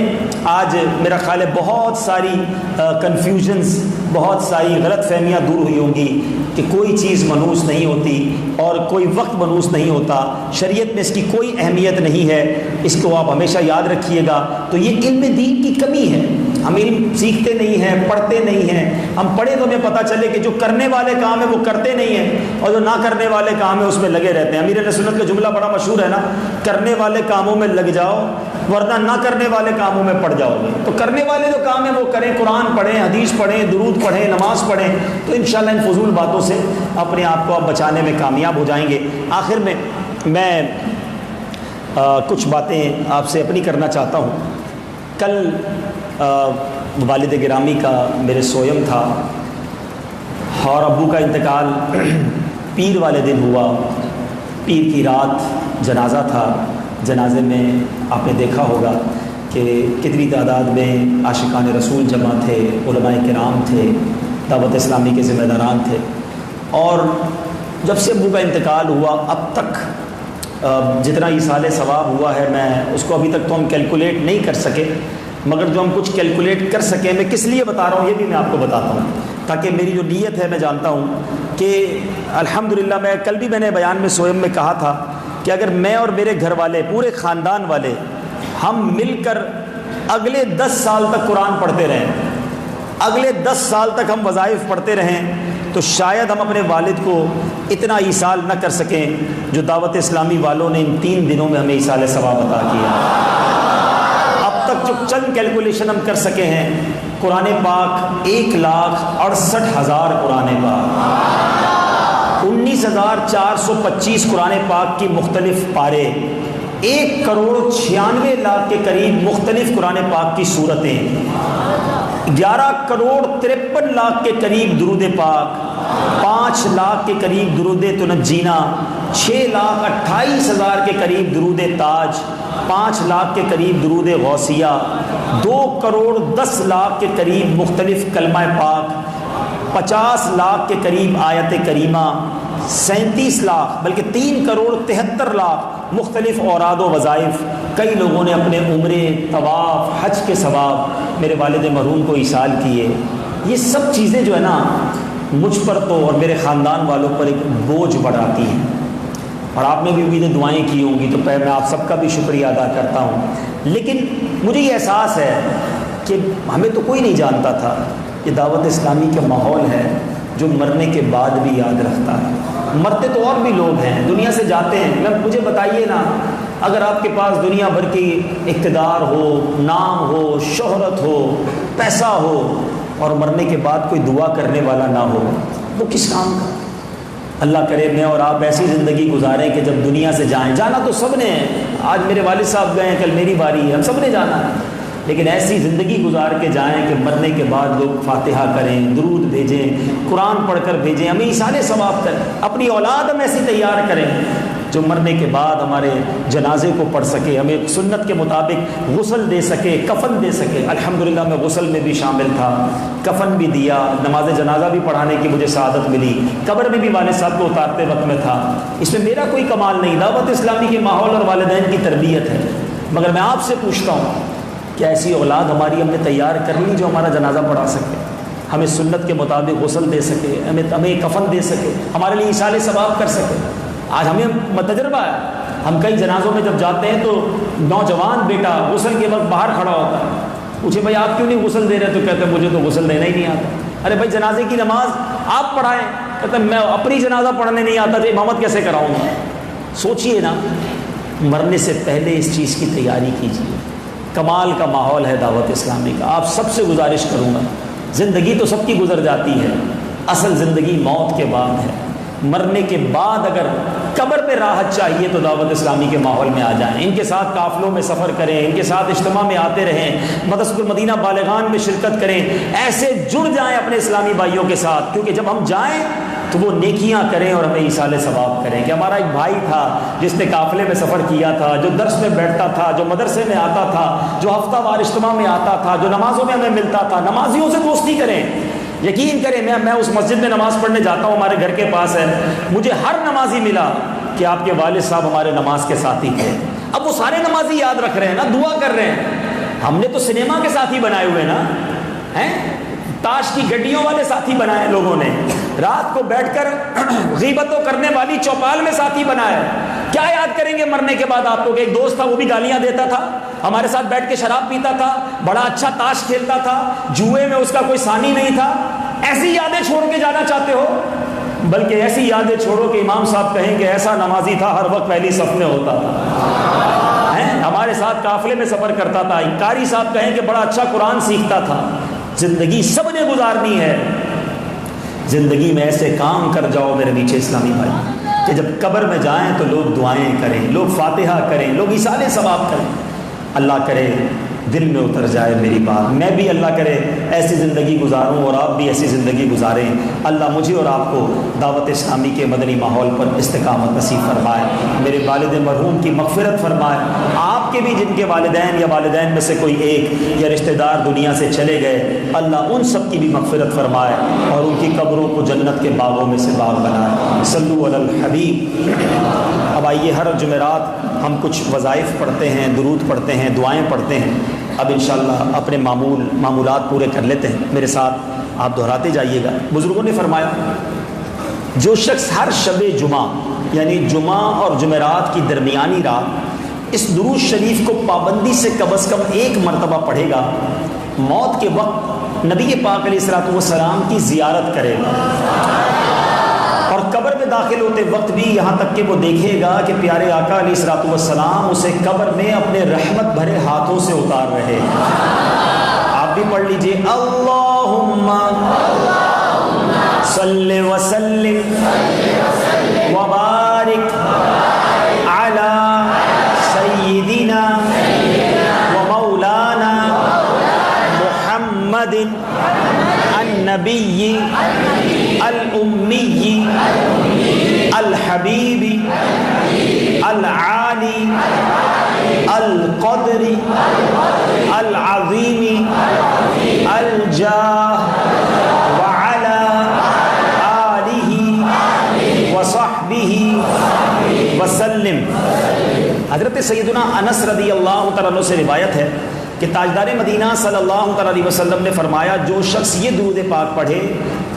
آج, میرا خیال ہے بہت ساری کنفیوژنز, بہت ساری غلط فہمیاں دور ہوئی ہوں گی کہ کوئی چیز منحوس نہیں ہوتی اور کوئی وقت منحوس نہیں ہوتا. شریعت میں اس کی کوئی اہمیت نہیں ہے, اس کو آپ ہمیشہ یاد رکھیے گا. تو یہ علم دین کی کمی ہے, ہم علم سیکھتے نہیں ہیں, پڑھتے نہیں ہیں. ہم پڑھیں تو ہمیں پتہ چلے کہ جو کرنے والے کام ہیں وہ کرتے نہیں ہیں, اور جو نہ کرنے والے کام ہیں اس میں لگے رہتے ہیں. امیر اہل سنت کا جملہ بڑا مشہور ہے نا, کرنے والے کاموں میں لگ جاؤ ورنہ نہ کرنے والے کاموں میں پڑ جاؤ گے. تو کرنے والے جو کام ہیں وہ کریں, قرآن پڑھیں, حدیث پڑھیں, درود پڑھیں, نماز پڑھیں, تو انشاءاللہ ان فضول باتوں سے اپنے آپ کو آپ بچانے میں کامیاب ہو جائیں گے. آخر میں کچھ باتیں آپ سے اپنی کرنا چاہتا ہوں. کل والد گرامی کا میرے سویم تھا اور ابو کا انتقال پیر والے دن ہوا. پیر کی رات جنازہ تھا, جنازے میں آپ نے دیکھا ہوگا کہ کتنی تعداد میں عاشقان رسول جمع تھے، علماء کرام تھے، دعوت اسلامی کے ذمہ داران تھے، اور جب سے ابو کا انتقال ہوا اب تک جتنا ایصال ثواب ہوا ہے، میں اس کو ابھی تک تو ہم کیلکولیٹ نہیں کر سکے، مگر جو ہم کچھ کیلکولیٹ کر سکیں، میں کس لیے بتا رہا ہوں یہ بھی میں آپ کو بتاتا ہوں، تاکہ میری جو نیت ہے میں جانتا ہوں کہ الحمدللہ کل بھی میں نے بیان میں سوئم میں کہا تھا کہ اگر میں اور میرے گھر والے، پورے خاندان والے، ہم مل کر اگلے 10 سال تک قرآن پڑھتے رہیں، اگلے 10 سال تک ہم وظائف پڑھتے رہیں، تو شاید ہم اپنے والد کو اتنا ایصال نہ کر سکیں جو دعوت اسلامی والوں نے ان 3 دنوں میں ہمیں ایصال ثواب عطا کیا۔ اب تک جو چند کیلکولیشن ہم کر سکے ہیں، قرآن پاک 1,68,000 قرآن پاک، 19,425 قرآن پاک کی مختلف پارے، 1,96,00,000 کے قریب مختلف قرآن پاک کی صورتیں، 11,53,00,000 کے قریب درود پاک، 5,00,000 کے قریب درود تنجینا، 6,28,000 کے قریب درود تاج، 5,00,000 کے قریب درود غوثیہ، 2,10,00,000 کے قریب مختلف کلمہ پاک، 50,00,000 کے قریب آیت کریمہ، 37,00,000 بلکہ 3,73,00,000 مختلف اوراد و وظائف۔ کئی لوگوں نے اپنے عمرے، طواف، حج کے ثواب میرے والد مرحوم کو ایصال کیے۔ یہ سب چیزیں جو ہے نا مجھ پر تو اور میرے خاندان والوں پر ایک بوجھ بڑھاتی ہیں، اور آپ نے بھی امید دعائیں کی ہوں گی، تو میں آپ سب کا بھی شکریہ ادا کرتا ہوں۔ لیکن مجھے یہ احساس ہے کہ ہمیں تو کوئی نہیں جانتا تھا، یہ دعوت اسلامی کا ماحول ہے جو مرنے کے بعد بھی یاد رکھتا ہے۔ مرتے تو اور بھی لوگ ہیں، دنیا سے جاتے ہیں، مجھے بتائیے نا، اگر آپ کے پاس دنیا بھر کی اقتدار ہو، نام ہو، شہرت ہو، پیسہ ہو، اور مرنے کے بعد کوئی دعا کرنے والا نہ ہو، وہ کس کام کا؟ اللہ کرے میں اور آپ ایسی زندگی گزاریں کہ جب دنیا سے جائیں، جانا تو سب نے ہے، آج میرے والد صاحب گئے ہیں، کل میری باری ہے، ہم سب نے جانا ہے، لیکن ایسی زندگی گزار کے جائیں کہ مرنے کے بعد لوگ فاتحہ کریں، درود بھیجیں، قرآن پڑھ کر بھیجیں، ہمیں ایصال ثواب کریں، اپنی اولاد ہم ایسی تیار کریں جو مرنے کے بعد ہمارے جنازے کو پڑھ سکے، ہمیں سنت کے مطابق غسل دے سکے، کفن دے سکے۔ الحمدللہ میں غسل میں بھی شامل تھا، کفن بھی دیا، نماز جنازہ بھی پڑھانے کی مجھے سعادت ملی، قبر میں بھی والد صاحب کو اتارتے وقت میں تھا۔ اس میں میرا کوئی کمال نہیں، دعوت اسلامی کے ماحول اور والدین کی تربیت ہے، مگر میں آپ سے پوچھتا ہوں کہ ایسی اولاد ہماری ہم نے تیار کر لی جو ہمارا جنازہ پڑھا سکے، ہمیں سنت کے مطابق غسل دے سکے، ہمیں کفن دے سکے، ہمارے لیے ایصال ثواب کر سکے۔ آج ہمیں تجربہ ہے، ہم کئی جنازوں میں جب جاتے ہیں تو نوجوان بیٹا غسل کے وقت باہر کھڑا ہوتا ہے، پوچھے بھائی آپ کیوں نہیں غسل دے رہے؟ تو کہتے ہیں مجھے تو غسل دینا ہی نہیں آتا۔ ارے بھائی جنازے کی نماز آپ پڑھائیں، کہتے ہیں میں اپنی جنازہ پڑھنے نہیں آتا تو امامت کیسے کراؤں گا؟ سوچئے نا، مرنے سے پہلے اس چیز کی تیاری کیجیے۔ کمال کا ماحول ہے دعوت اسلامی کا۔ آپ سب سے گزارش کروں گا، زندگی تو سب کی گزر جاتی ہے، اصل زندگی موت کے بعد ہے۔ مرنے کے بعد اگر قبر پہ راحت چاہیے تو دعوت اسلامی کے ماحول میں آ جائیں، ان کے ساتھ قافلوں میں سفر کریں، ان کے ساتھ اجتماع میں آتے رہیں، مدرسۃ المدینہ بالغان میں شرکت کریں، ایسے جڑ جائیں اپنے اسلامی بھائیوں کے ساتھ، کیونکہ جب ہم جائیں تو وہ نیکیاں کریں اور ہمیں ایصال ثواب کریں۔ کہ ہمارا ایک بھائی تھا جس نے قافلے میں سفر کیا تھا، جو درس میں بیٹھتا تھا، جو مدرسے میں آتا تھا، جو ہفتہ وار اجتماع میں آتا تھا، جو نمازوں میں ہمیں ملتا تھا۔ نمازیوں سے دوستی کریں، یقین کریں، میں اس مسجد میں نماز پڑھنے جاتا ہوں، ہمارے گھر کے پاس ہے، مجھے ہر نمازی ملا کہ آپ کے والد صاحب ہمارے نماز کے ساتھی تھے۔ اب وہ سارے نمازی یاد رکھ رہے ہیں نا، دعا کر رہے ہیں۔ ہم نے تو سنیما کے ساتھی بنائے ہوئے نا، ہیں تاش کی گڈیوں والے ساتھی بنائے لوگوں نے، رات کو بیٹھ کر غیبتوں کرنے والی چوپال میں ساتھی بنائے۔ کیا یاد کریں گے مرنے کے بعد آپ کو؟ کہ ایک دوست تھا، وہ بھی گالیاں دیتا تھا، ہمارے ساتھ بیٹھ کے شراب پیتا تھا، بڑا اچھا تاش کھیلتا تھا، جوئے میں اس کا کوئی ثانی نہیں تھا۔ ایسی یادیں چھوڑ کے جانا چاہتے ہو؟ بلکہ ایسی یادیں چھوڑو کہ امام صاحب کہیں کہ ایسا نمازی تھا، ہر وقت پہلی صف میں ہوتا تھا، ہمارے ساتھ قافلے میں سفر کرتا تھا۔ قاری صاحب کہیں کہ بڑا اچھا قرآن سیکھتا تھا۔ زندگی سب نے گزارنی ہے، زندگی میں ایسے کام کر جاؤ میرے نیچے اسلامی بھائی کہ جب قبر میں جائیں تو لوگ دعائیں کریں، لوگ فاتحہ کریں، لوگ ایصال ثواب کریں۔ اللہ کرے دل میں اتر جائے میری بات. میں بھی اللہ کرے ایسی زندگی گزاروں اور آپ بھی ایسی زندگی گزاریں. اللہ مجھے اور آپ کو دعوت اسلامی کے مدنی ماحول پر استقامت نصیب فرمائے. میرے والد مرحوم کی مغفرت فرمائے. آپ کے بھی جن کے والدین یا والدین میں سے کوئی ایک یا رشتہ دار دنیا سے چلے گئے، اللہ ان سب کی بھی مغفرت فرمائے اور ان کی قبروں کو جنت کے باغوں میں سے باغ بنائے. صلو علی الحبیب. اب آئیے، ہر جمعرات ہم کچھ وظائف پڑھتے ہیں، درود پڑھتے ہیں، دعائیں پڑھتے ہیں. اب انشاءاللہ اپنے معمولات پورے کر لیتے ہیں. میرے ساتھ آپ دہراتے جائیے گا. بزرگوں نے فرمایا جو شخص ہر شب جمعہ یعنی جمعہ اور جمعرات کی درمیانی رات اس درود شریف کو پابندی سے کم از کم ایک مرتبہ پڑھے گا، موت کے وقت نبی پاک علیہ الصلوۃ والسلام کی زیارت کرے گا اور قبر میں داخل ہوتے وقت بھی یہاں تک کہ وہ دیکھے گا کہ پیارے آقا علیہ الصلوۃ والسلام اسے قبر میں اپنے رحمت بھرے ہاتھوں سے اتار رہے. آپ بھی پڑھ لیجئے، اللہم صلی وسلم وبارک علی سیدنا ومولانا محمد النبی الامی الحبیب العالی القدر العظیم الجاہ وعلی آلہ وصحبہ وسلم. حضرت سیدنا انس رضی اللہ تعالیٰ عنہ سے روایت ہے کہ تاجدار مدینہ صلی اللہ تعالیٰ علیہ وسلم نے فرمایا جو شخص یہ درود پاک پڑھے،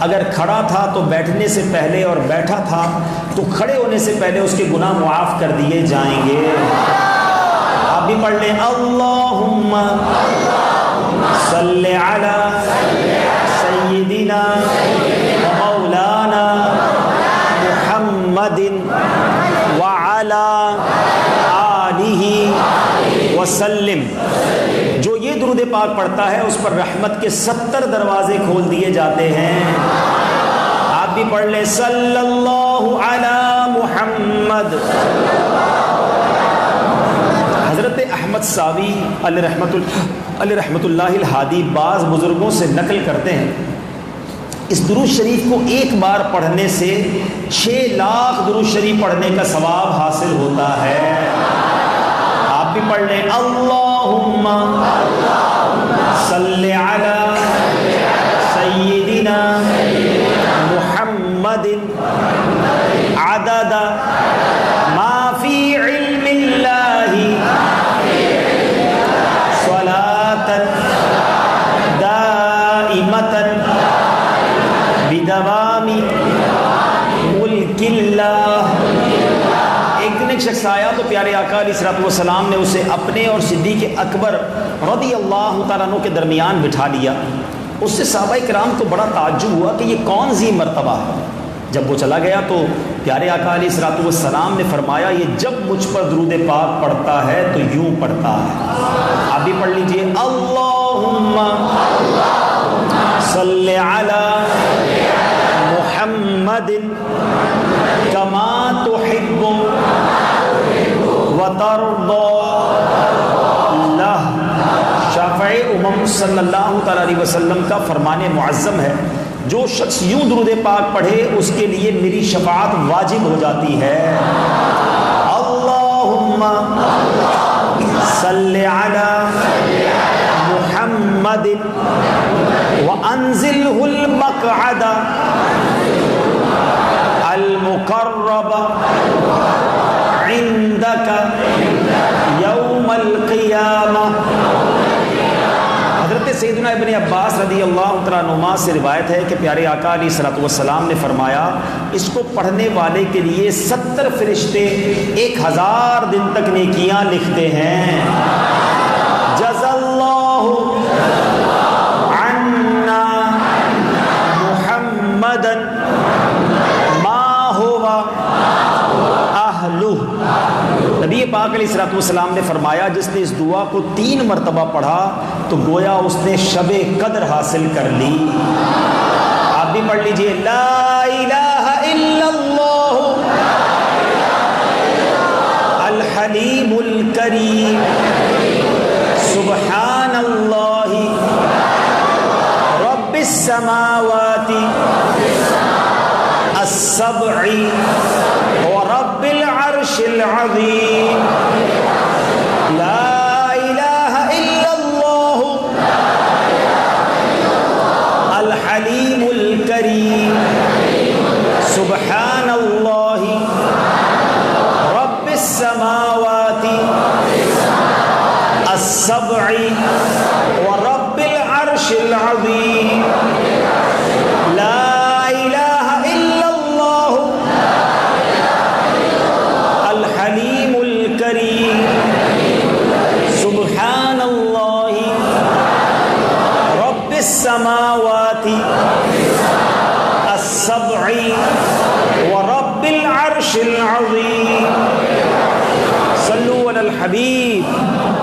اگر کھڑا تھا تو بیٹھنے سے پہلے اور بیٹھا تھا تو کھڑے ہونے سے پہلے اس کے گناہ معاف کر دیے جائیں گے. آپ بھی پڑھ لیں، اللہم صلی علی سیدنا ومولانا محمد وعلی آلہ وسلم. جو یہ درود پاک پڑھتا ہے اس پر رحمت کے 70 دروازے کھول دیے جاتے ہیں. آپ بھی پڑھ لیں، صلی اللہ علی محمد. حضرت احمد ساوی علیہ رحمۃ اللہ الہادی بعض بزرگوں سے نقل کرتے ہیں اس درود شریف کو ایک بار پڑھنے سے 6 لاکھ درود شریف پڑھنے کا ثواب حاصل ہوتا ہے. آپ بھی پڑھ لیں، اللہم صلی علی سیدنا محمد عدد ما فی علم اللہ صلاة دائمة بدوام ملک اللہ. ایک دن ایک شخص آیا تو پیارے آقا علیہ الصلوۃ والسلام نے اسے اپنے اور صدیق اکبر رضی اللہ تعالیٰ عنہ کے درمیان بٹھا لیا. اس سے صحابہ کرام کو بڑا تعجب ہوا کہ یہ کون سی مرتبہ ہے. جب وہ چلا گیا تو پیارے آقا علیہ الصلوۃ والسلام نے فرمایا یہ جب مجھ پر درود پاک پڑھتا ہے تو یوں پڑھتا ہے. آپ بھی پڑھ لیجئے، اللہم صلی علی محمد کما تحب وترضى لہ. شافع امم صلی اللہ تعالیٰ علیہ وسلم کا فرمان معظم ہے، جو شخص یوں درود پاک پڑھے اس کے لیے میری شفاعت واجب ہو جاتی ہے. اللہم صلی علی محمد وانزلہ المقعد المقرب عندک یوم القیامہ. حضرت سیدنا ابن عباس رضی اللہ تعالیٰ عنہما سے روایت ہے کہ پیارے آقا علیہ الصلوۃ والسلام نے فرمایا اس کو پڑھنے والے کے لیے 70 فرشتے 1000 دن تک نیکیاں لکھتے ہیں. جزا اللہ عنا محمدا ما ہوا اہلہ. نبی پاک علیہ الصلوۃ والسلام نے فرمایا جس نے اس دعا کو 3 مرتبہ پڑھا تو گویا اس نے شب قدر حاصل کر لی. آپ بھی پڑھ لیجئے، لا الہ الا اللہ الحلیم الکریم سبحان السماوات السبع ورب العرش العظیم لا الہ الا اللہ الحلیم الکریم سبحان اللہ رب السماوات السبع ورب العرش العظیم صلوا علی الحبیب